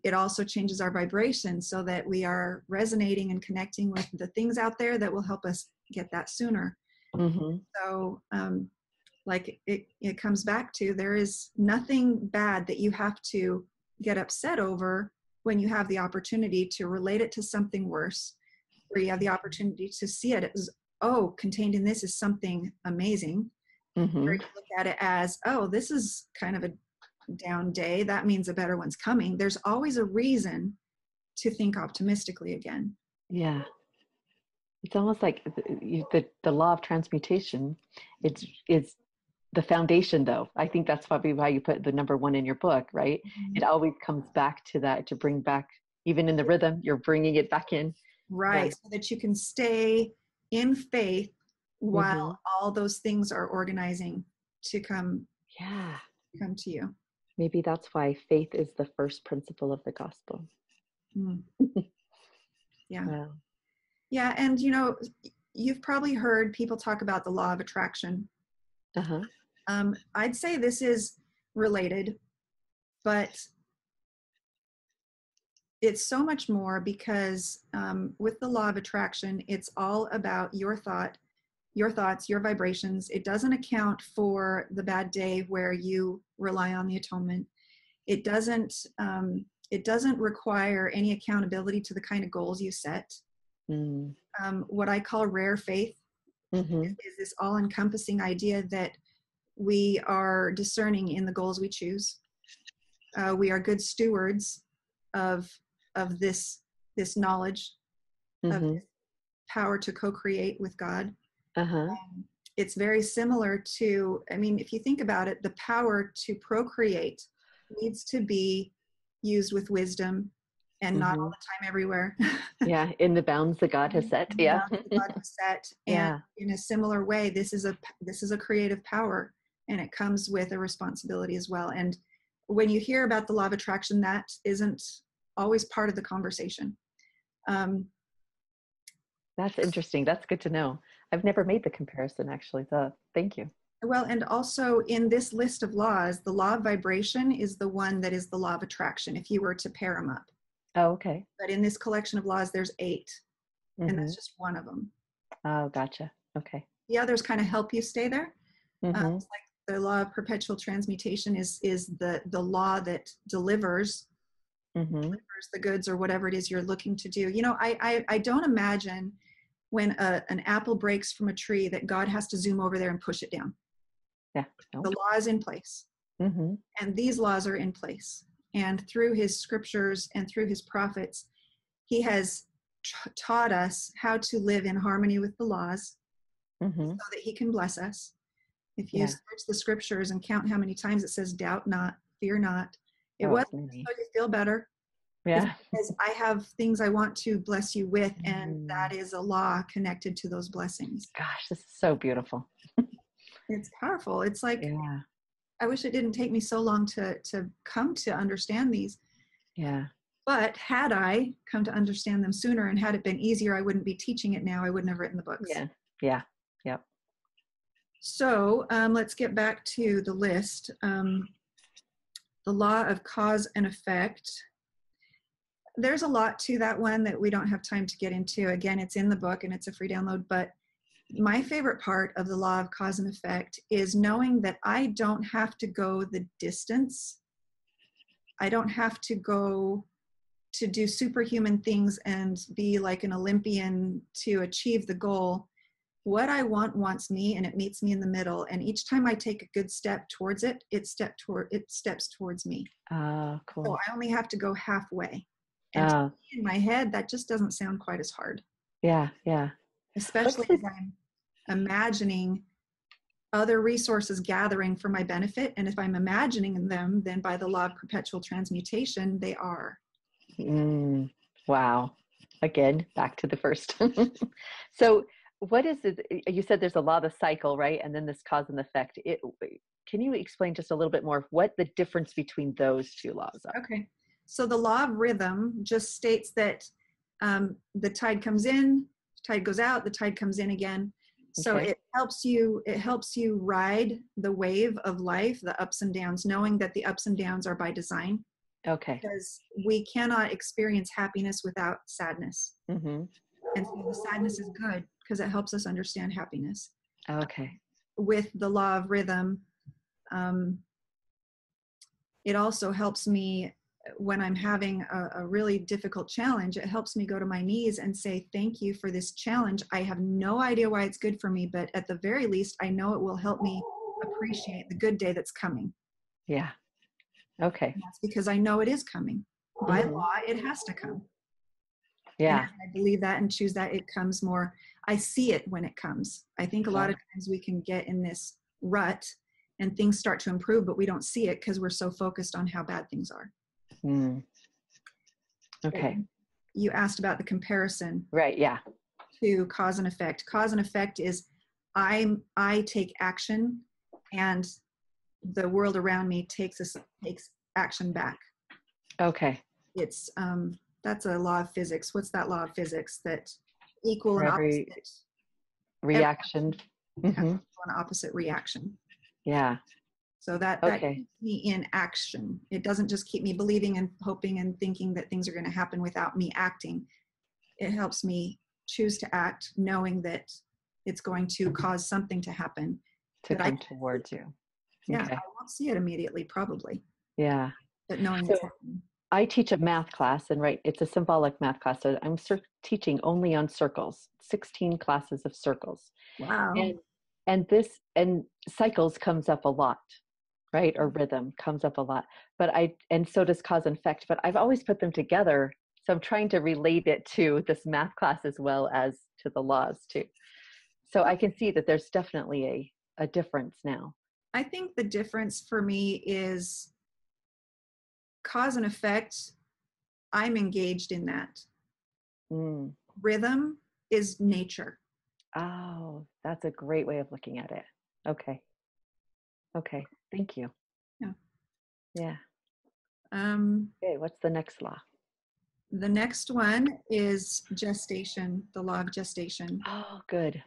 It also changes our vibration so that we are resonating and connecting with the things out there that will help us get that sooner. So like it comes back to, there is nothing bad that you have to get upset over when you have the opportunity to relate it to something worse, where you have the opportunity to see it as, oh, contained in this is something amazing. Or you look at it as, oh, this is kind of a down day. That means a better one's coming. There's always a reason to think optimistically again. Yeah. It's almost like the law of transmutation. It's the foundation, though. I think that's probably why you put the number 1 in your book, right? It always comes back to that, to bring back, even in the rhythm, you're bringing it back in. Right. So that you can stay in faith while all those things are organizing to come to you. Maybe that's why faith is the first principle of the gospel. Yeah. Wow. Yeah. And, you've probably heard people talk about the law of attraction. I'd say this is related, but it's so much more, because with the law of attraction, it's all about your thoughts, your vibrations. It doesn't account for the bad day where you rely on the atonement. It doesn't require any accountability to the kind of goals you set. What I call rare faith Mm-hmm. is this all-encompassing idea that we are discerning in the goals we choose. We are good stewards of this knowledge, of Mm-hmm. this power to co-create with God. Uh-huh. It's very similar to, I mean, if you think about it, the power to procreate needs to be used with wisdom and not all Mm-hmm. the time everywhere. Yeah, in the bounds that God has set. The Yeah. bounds that God has set. And Yeah. in a similar way, this is a creative power, and it comes with a responsibility as well. And when you hear about the law of attraction, that isn't always part of the conversation. That's interesting. That's good to know. I've never made the comparison actually. So thank you. Well, and also in this list of laws, the law of vibration is the one that is the law of attraction, if you were to pair them up. Oh, okay. But in this collection of laws, there's 8, and Mm-hmm. that's just one of them. Oh, gotcha. Okay. The others kind of help you stay there. Mm-hmm. It's like the law of perpetual transmutation is the law that delivers Mm-hmm. the goods or whatever it is you're looking to do. You know, I don't imagine when an apple breaks from a tree that God has to zoom over there and push it down. Yeah. No. The law is in place. Mm-hmm. And these laws are in place. And through his scriptures and through his prophets, he has taught us how to live in harmony with the laws Mm-hmm. so that he can bless us. If you Yeah. search the scriptures and count how many times it says, doubt not, fear not, it Oh, wasn't it's so many. you feel better. It's Yeah. because I have things I want to bless you with, and Mm. that is a law connected to those blessings. Gosh, this is so beautiful. It's powerful. It's like, Yeah. I wish it didn't take me so long to come to understand these. Yeah. But had I come to understand them sooner, and had it been easier, I wouldn't be teaching it now. I wouldn't have written the books. Yeah. Yeah. Yep. So let's get back to the list. The law of cause and effect. There's a lot to that one that we don't have time to get into. Again, it's in the book and it's a free download. But my favorite part of the law of cause and effect is knowing that I don't have to go the distance. I don't have to go to do superhuman things and be like an Olympian to achieve the goal. What I want wants me, and it meets me in the middle. And each time I take a good step towards it, it steps towards me. So Cool. I only have to go halfway. And to me, in my head, that just doesn't sound quite as hard. Yeah. Yeah. Especially as I'm imagining other resources gathering for my benefit. And if I'm imagining them, then by the law of perpetual transmutation, they are. Wow. Again, back to the first. So what is it? You said there's a law of the cycle, right? And then this cause and effect. Can you explain just a little bit more what the difference between those two laws are? Okay. So the law of rhythm just states that the tide comes in, tide goes out, the tide comes in again. So Okay. it helps you ride the wave of life, the ups and downs, knowing that the ups and downs are by design. Okay. Because we cannot experience happiness without sadness. Mm-hmm. And so the sadness is good because it helps us understand happiness. Okay. With the law of rhythm, it also helps me when I'm having a really difficult challenge. It helps me go to my knees and say, thank you for this challenge. I have no idea why it's good for me, but at the very least, I know it will help me appreciate the good day that's coming. Yeah. Okay. And that's because I know it is coming. By Mm-hmm. law, it has to come. Yeah. And I believe that and choose that, it comes more. I see it when it comes. I think a lot of times we can get in this rut and things start to improve, but we don't see it because we're so focused on how bad things are. Okay. You asked about the comparison. Right. Yeah. To cause and effect. Cause and effect is I take action and the world around me takes action back. Okay. It's that's a law of physics. What's that law of physics? That equal and Every opposite reaction. Mm-hmm. an opposite reaction. Yeah. So that keeps me in action. It doesn't just keep me believing and hoping and thinking that things are going to happen without me acting. It helps me choose to act knowing that it's going to cause something to happen. To come towards you. Yeah, Okay. I won't see it immediately, probably. Yeah. But knowing it's happening. I teach a math class, and right, it's a symbolic math class. So I'm teaching only on circles, 16 classes of circles. Wow. And cycles comes up a lot, right? Or rhythm comes up a lot. And so does cause and effect, but I've always put them together. So I'm trying to relate it to this math class as well as to the laws too. So I can see that there's definitely a difference now. I think the difference for me is cause and effect. I'm engaged in that. Mm. Rhythm is nature. Oh, that's a great way of looking at it. Okay. Okay. Thank you. Yeah. Yeah. Um, Okay. What's the next law? the next one is gestation, the law of gestation. Oh, good.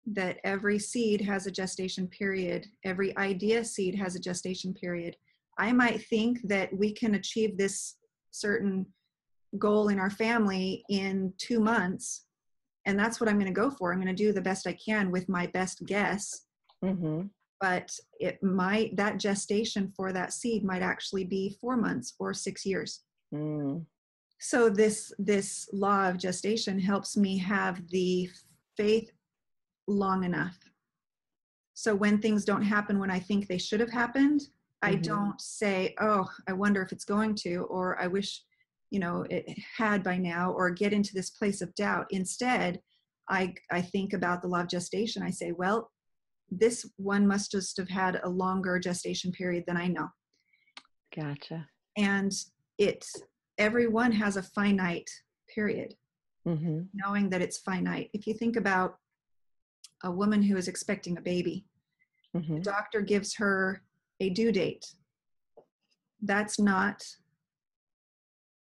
That every seed has a gestation period. Every idea seed has a gestation period. I might think that we can achieve this certain goal in our family in 2 months, and that's what I'm going to go for. I'm going to do the best I can with my best guess. Mm-hmm. But that gestation for that seed might actually be 4 months or 6 years. Mm. So this law of gestation helps me have the faith long enough. So when things don't happen when I think they should have happened, I don't say, oh, I wonder if it's going to, or I wish, it had by now, or get into this place of doubt. Instead, I think about the law of gestation. I say, well, this one must just have had a longer gestation period than I know. Gotcha. And everyone has a finite period, knowing that it's finite. If you think about a woman who is expecting a baby, the doctor gives her a due date. That's not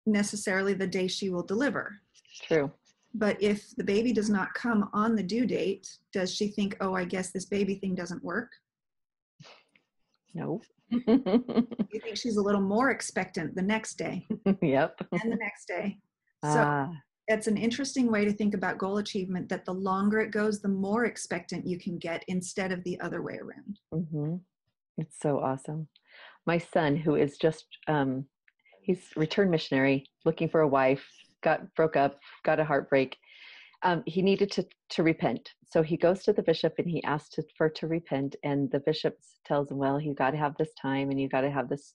necessarily the day she will deliver. True. But if the baby does not come on the due date, does she think, oh, I guess this baby thing doesn't work? No. You think she's a little more expectant the next day. Yep. And the next day. So it's an interesting way to think about goal achievement, that the longer it goes, the more expectant you can get, instead of the other way around. It's so awesome. My son, who is just, he's returned missionary, looking for a wife, broke up, got a heartbreak. He needed to repent. So he goes to the bishop and he asks to repent. And the bishop tells him, well, you got to have this time and you got to have this,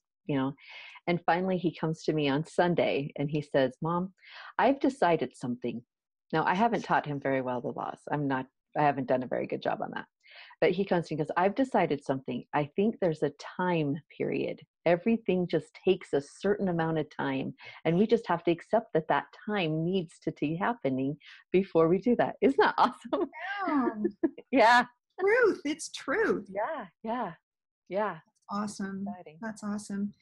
and finally he comes to me on Sunday and he says, Mom, I've decided something. Now, I haven't taught him very well the laws. I haven't done a very good job on that. But he comes to me and goes, I've decided something. I think there's a time period. Everything just takes a certain amount of time. And we just have to accept that time needs to be happening before we do that. Isn't that awesome? Yeah. Truth. It's truth. Yeah. Awesome. Exciting. That's awesome.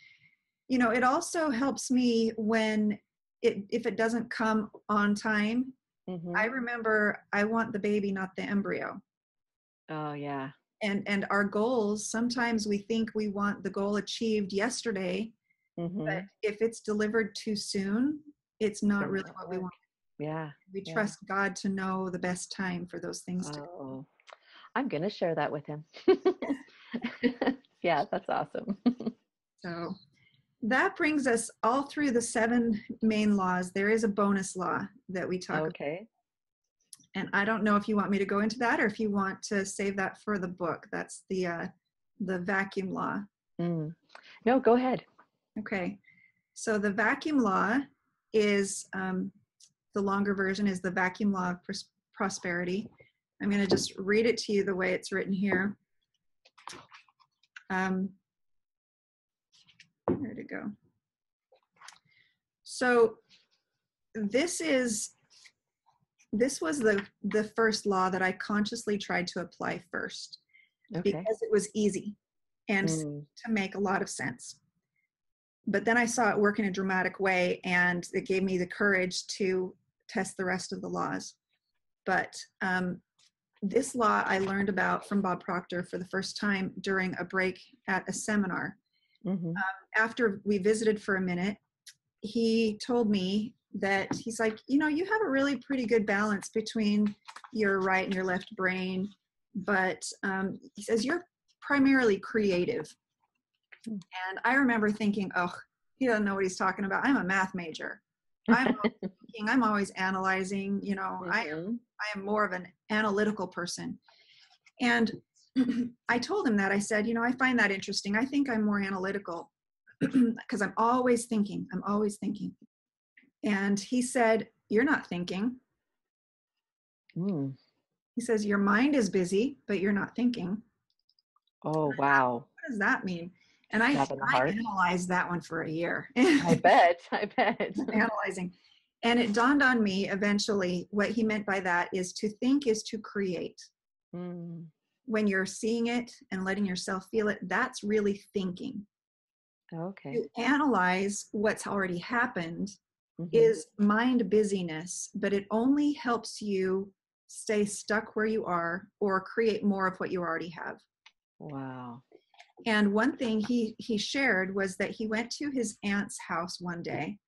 It also helps me when if it doesn't come on time. I remember I want the baby, not the embryo. Oh, yeah. And our goals, sometimes we think we want the goal achieved yesterday, but if it's delivered too soon, it's not really what we want. Yeah. We trust God to know the best time for those things to come. I'm going to share that with him. Yeah, that's awesome. So that brings us all through the 7 main laws. There is a bonus law that we talk about. And I don't know if you want me to go into that or if you want to save that for the book. That's the vacuum law. No, go ahead. Okay. So the vacuum law is, the longer version is the vacuum law of prosperity. I'm going to just read it to you the way it's written here. Where to go? So this was the first law that I consciously tried to apply first, because it was easy and to make a lot of sense. But then I saw it work in a dramatic way, and it gave me the courage to test the rest of the laws. But this law I learned about from Bob Proctor for the first time during a break at a seminar. After we visited for a minute, he told me that he's like, you have a really pretty good balance between your right and your left brain, but he says you're primarily creative. And I remember thinking, oh, he doesn't know what he's talking about. I'm a math major. I'm always thinking, I'm always analyzing, you know, Mm-hmm. I am more of an analytical person. And I told him that. I said, you know, I find that interesting. I think I'm more analytical because I'm always thinking. I'm always thinking. And he said, you're not thinking. Mm. He says, your mind is busy, but you're not thinking. Oh, wow. What does that mean? And I Stab in the heart. analyzed that one for a year. I bet. I bet. Analyzing. And it dawned on me eventually what he meant by that is to think is to create. Mm. When you're seeing it and letting yourself feel it, that's really thinking. Okay. To analyze what's already happened Mm-hmm. is mind busyness, but it only helps you stay stuck where you are or create more of what you already have. Wow. And one thing he shared was that he went to his aunt's house one day,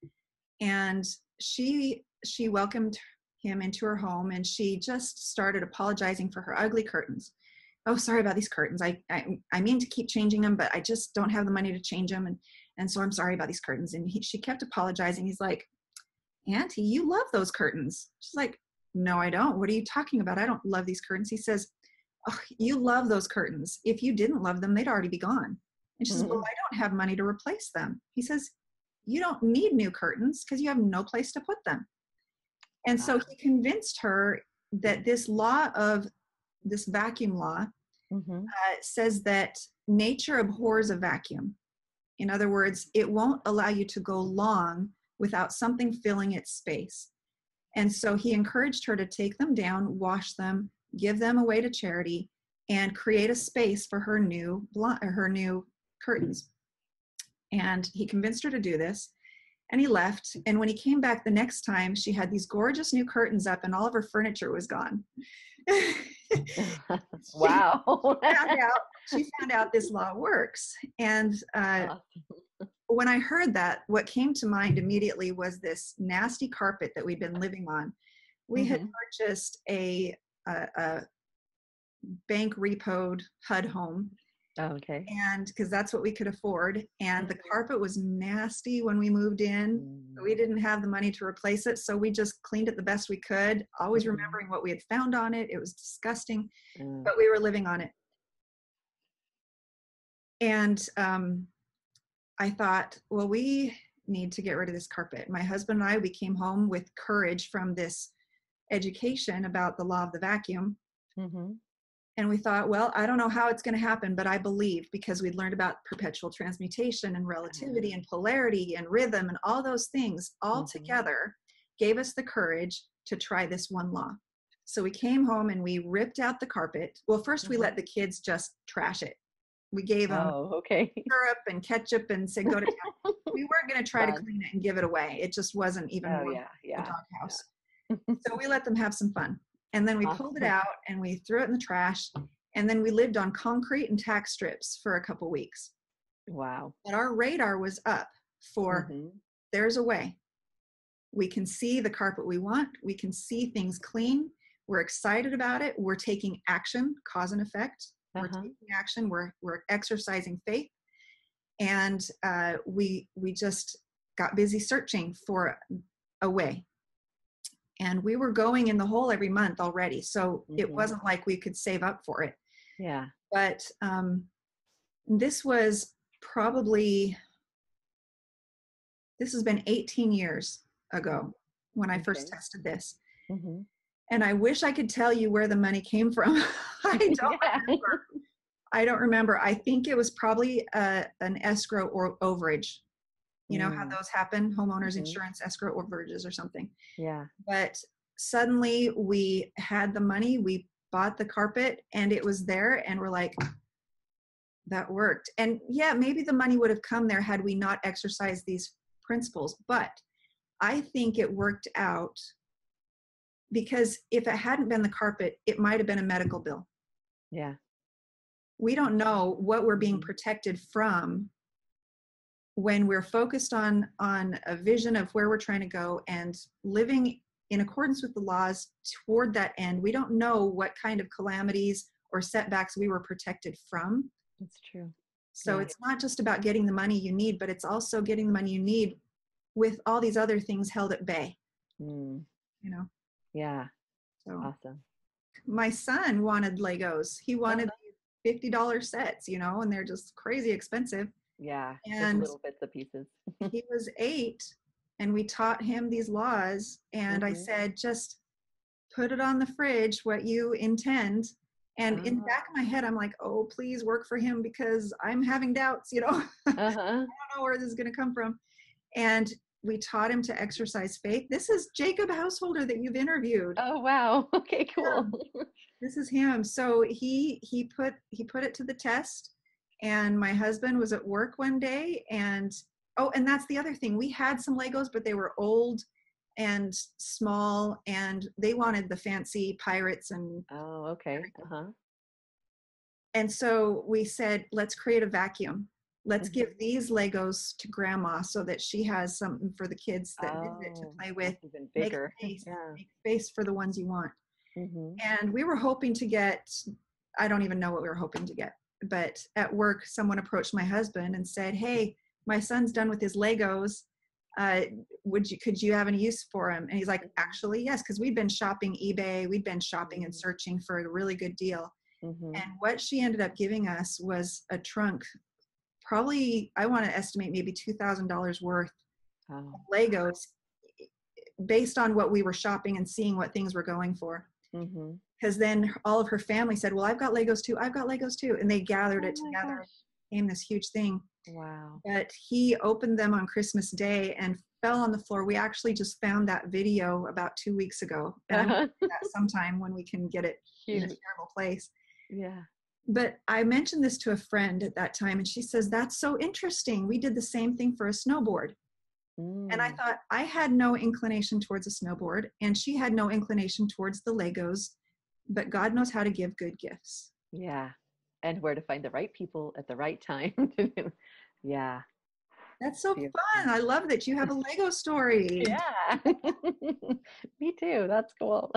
and she welcomed him into her home, and she just started apologizing for her ugly curtains. Oh, sorry about these curtains. I mean to keep changing them, but I just don't have the money to change them, and so I'm sorry about these curtains. And she kept apologizing. He's like, Auntie, you love those curtains. She's like, no, I don't. What are you talking about? I don't love these curtains. He says, oh, you love those curtains. If you didn't love them, they'd already be gone. And she says, well, I don't have money to replace them. He says, you don't need new curtains because you have no place to put them. And so he convinced her that this vacuum law says that nature abhors a vacuum. In other words, it won't allow you to go long without something filling its space. And so he encouraged her to take them down, wash them, give them away to charity, and create a space for her new curtains. And he convinced her to do this, and he left. And when he came back the next time, she had these gorgeous new curtains up and all of her furniture was gone. Wow. She found out this law works. And when I heard that, what came to mind immediately was this nasty carpet that we'd been living on. We had purchased a bank repoed HUD home. Okay. And because that's what we could afford. And the carpet was nasty when we moved in. We didn't have the money to replace it. So we just cleaned it the best we could, always remembering what we had found on it. It was disgusting, but we were living on it. And I thought, well, we need to get rid of this carpet. My husband and I, we came home with courage from this education about the law of the vacuum. And we thought, well, I don't know how it's going to happen, but I believe, because we'd learned about perpetual transmutation and relativity and polarity and rhythm and all those things all together gave us the courage to try this one law. So we came home and we ripped out the carpet. Well, first we let the kids just trash it. We gave them syrup and ketchup and said, go to town. We weren't going to try to clean it and give it away. It just wasn't even worth the doghouse. So we let them have some fun. And then we pulled it out and we threw it in the trash. And then we lived on concrete and tack strips for a couple weeks. Wow. But our radar was up for there's a way. We can see the carpet we want. We can see things clean. We're excited about it. We're taking action, cause and effect. We're taking action. We're exercising faith. And we just got busy searching for a way. And we were going in the hole every month already. So it wasn't like we could save up for it. Yeah. But this was probably, this has been 18 years ago when I first tested this. And I wish I could tell you where the money came from. I don't remember. I don't remember. I think it was probably an escrow or overage. You know how those happen, homeowners insurance escrow overages or something. Yeah. But suddenly we had the money, we bought the carpet, and it was there, and we're like, that worked. And yeah, maybe the money would have come there had we not exercised these principles. But I think it worked out because if it hadn't been the carpet, it might have been a medical bill. Yeah. We don't know what we're being protected from when we're focused on a vision of where we're trying to go and living in accordance with the laws toward that end. We don't know what kind of calamities or setbacks we were protected from. That's true. So Yeah. it's not just about getting the money you need, but it's also getting the money you need with all these other things held at bay, Mm. you know? Yeah. So Awesome. my son wanted Legos. He wanted Uh-huh. these $50 sets, and they're just crazy expensive. Yeah. With And little bits of pieces. he was 8 and we taught him these laws. And I Mm-hmm. said, just put it on the fridge, what you intend. And in the back Oh. of my head, I'm like, oh, please work for him because I'm having doubts, I don't Uh-huh. know where this is going to come from. And we taught him to exercise faith. This is Jacob Householder that you've interviewed. Oh, wow. Okay, Yeah, cool. this is him. So he put it to the test. And my husband was at work one day, and and that's the other thing. We had some Legos, but they were old and small, and they wanted the fancy pirates and Oh, okay. everything. Uh-huh. And so we said, let's create a vacuum. Let's give Mm-hmm. these Legos to grandma so that she has something for the kids that visit to Oh, play with. that's even Make bigger. space, Yeah. make space for the ones you want. Mm-hmm. And we were hoping to get, I don't even know what we were hoping to get, but at work, someone approached my husband and said, hey, my son's done with his Legos. Could you have any use for him? And he's like, actually, yes, because we'd been shopping eBay, we'd been shopping and searching for a really good deal. Mm-hmm. And what she ended up giving us was a trunk, probably, I want to estimate maybe $2,000 worth Oh. of Legos based on what we were shopping and seeing what things were going for. Mm-hmm. Because then all of her family said, well, I've got Legos too. I've got Legos too. And they gathered Oh it my together, gosh. became this huge thing. Wow. But he opened them on Christmas Day and fell on the floor. We actually just found that video about 2 weeks ago. And I'm going Uh-huh. to do that sometime when we can get it in a Cute. shareable place. Yeah. But I mentioned this to a friend at that time, and she says, that's so interesting. We did the same thing for a snowboard. And I Mm. thought, I had no inclination towards a snowboard, and she had no inclination towards the Legos, but God knows how to give good gifts. Yeah. And where to find the right people at the right time. Yeah. That's so Beautiful. fun. I love that you have a Lego story. Yeah. Me too. That's cool.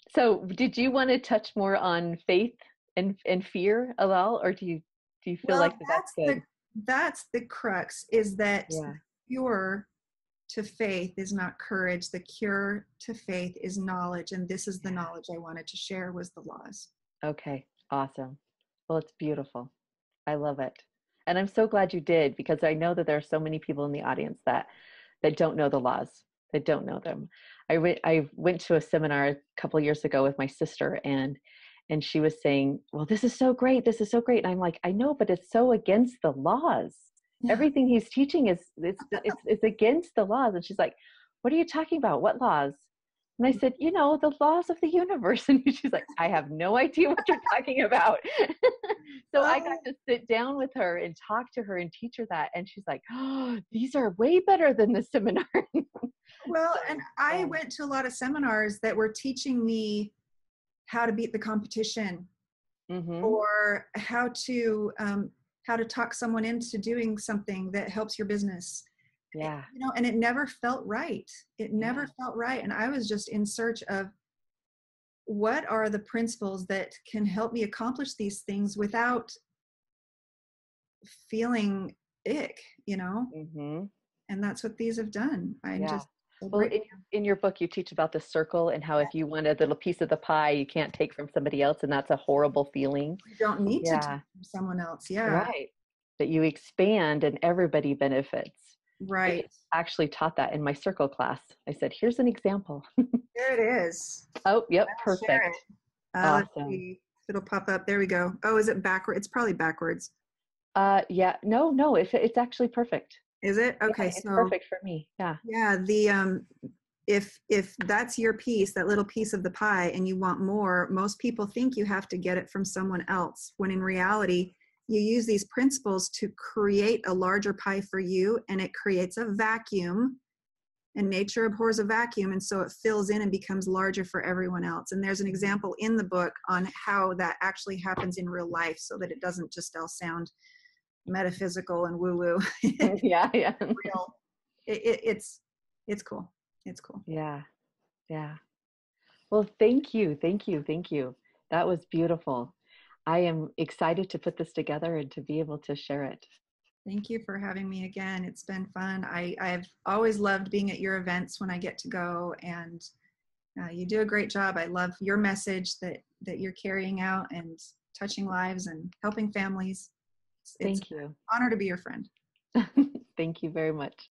So did you want to touch more on faith and fear at all, or do you feel Well, like that's good? that's the crux, is that the Yeah. cure to faith is not courage. The cure to faith is knowledge. And this is the Yeah. knowledge I wanted to share, was the laws. Okay. Awesome. Well, it's beautiful. I love it. And I'm so glad you did, because I know that there are so many people in the audience that don't know the laws, that don't know them. I went to a seminar a couple of years ago with my sister, and she was saying, well, this is so great. This is so great. And I'm like, I know, but it's so against the laws. Yeah. Everything he's teaching is it's against the laws. And she's like, what are you talking about? What laws? And I said, the laws of the universe. And she's like, I have no idea what you're talking about. So I got Oh, to sit down with her and talk to her and teach her that. And she's like, oh, these are way better than the seminar. well, So, and I yeah. went to a lot of seminars that were teaching me how to beat the competition, Mm-hmm. or how to talk someone into doing something that helps your business. Yeah. And it never felt right. It never Yeah. felt right. And I was just in search of, what are the principles that can help me accomplish these things without feeling ick. Mm-hmm. And that's what these have done. I'm Yeah. just so Well, grateful. in your book, you teach about the circle and how if you want a little piece of the pie, you can't take from somebody else, and that's a horrible feeling. You don't need to take Yeah. from someone else. Yeah. Right. That you expand and everybody benefits. I Right. actually taught that in my circle class. I said, here's an example. There it is. Oh, yep, I'll share perfect. it. Let's Awesome. see if it'll pop up. There we go. Oh, is it backward? It's probably backwards. Yeah, no, it's actually perfect. Is it? Yeah, Okay. it's So perfect for me. Yeah. yeah, if that's your piece, that little piece of the pie, and you want more, most people think you have to get it from someone else, when in reality, you use these principles to create a larger pie for you, and it creates a vacuum, and nature abhors a vacuum, and so it fills in and becomes larger for everyone else. And there's an example in the book on how that actually happens in real life, so that it doesn't just all sound metaphysical and woo-woo. Yeah, yeah. Real. It's cool. It's cool. Yeah. Yeah. Well, thank you. Thank you. Thank you. That was beautiful. I am excited to put this together and to be able to share it. Thank you for having me again. It's been fun. I've always loved being at your events when I get to go, and you do a great job. I love your message that you're carrying out and touching lives and helping families. It's Thank an you. honor to be your friend. Thank you very much.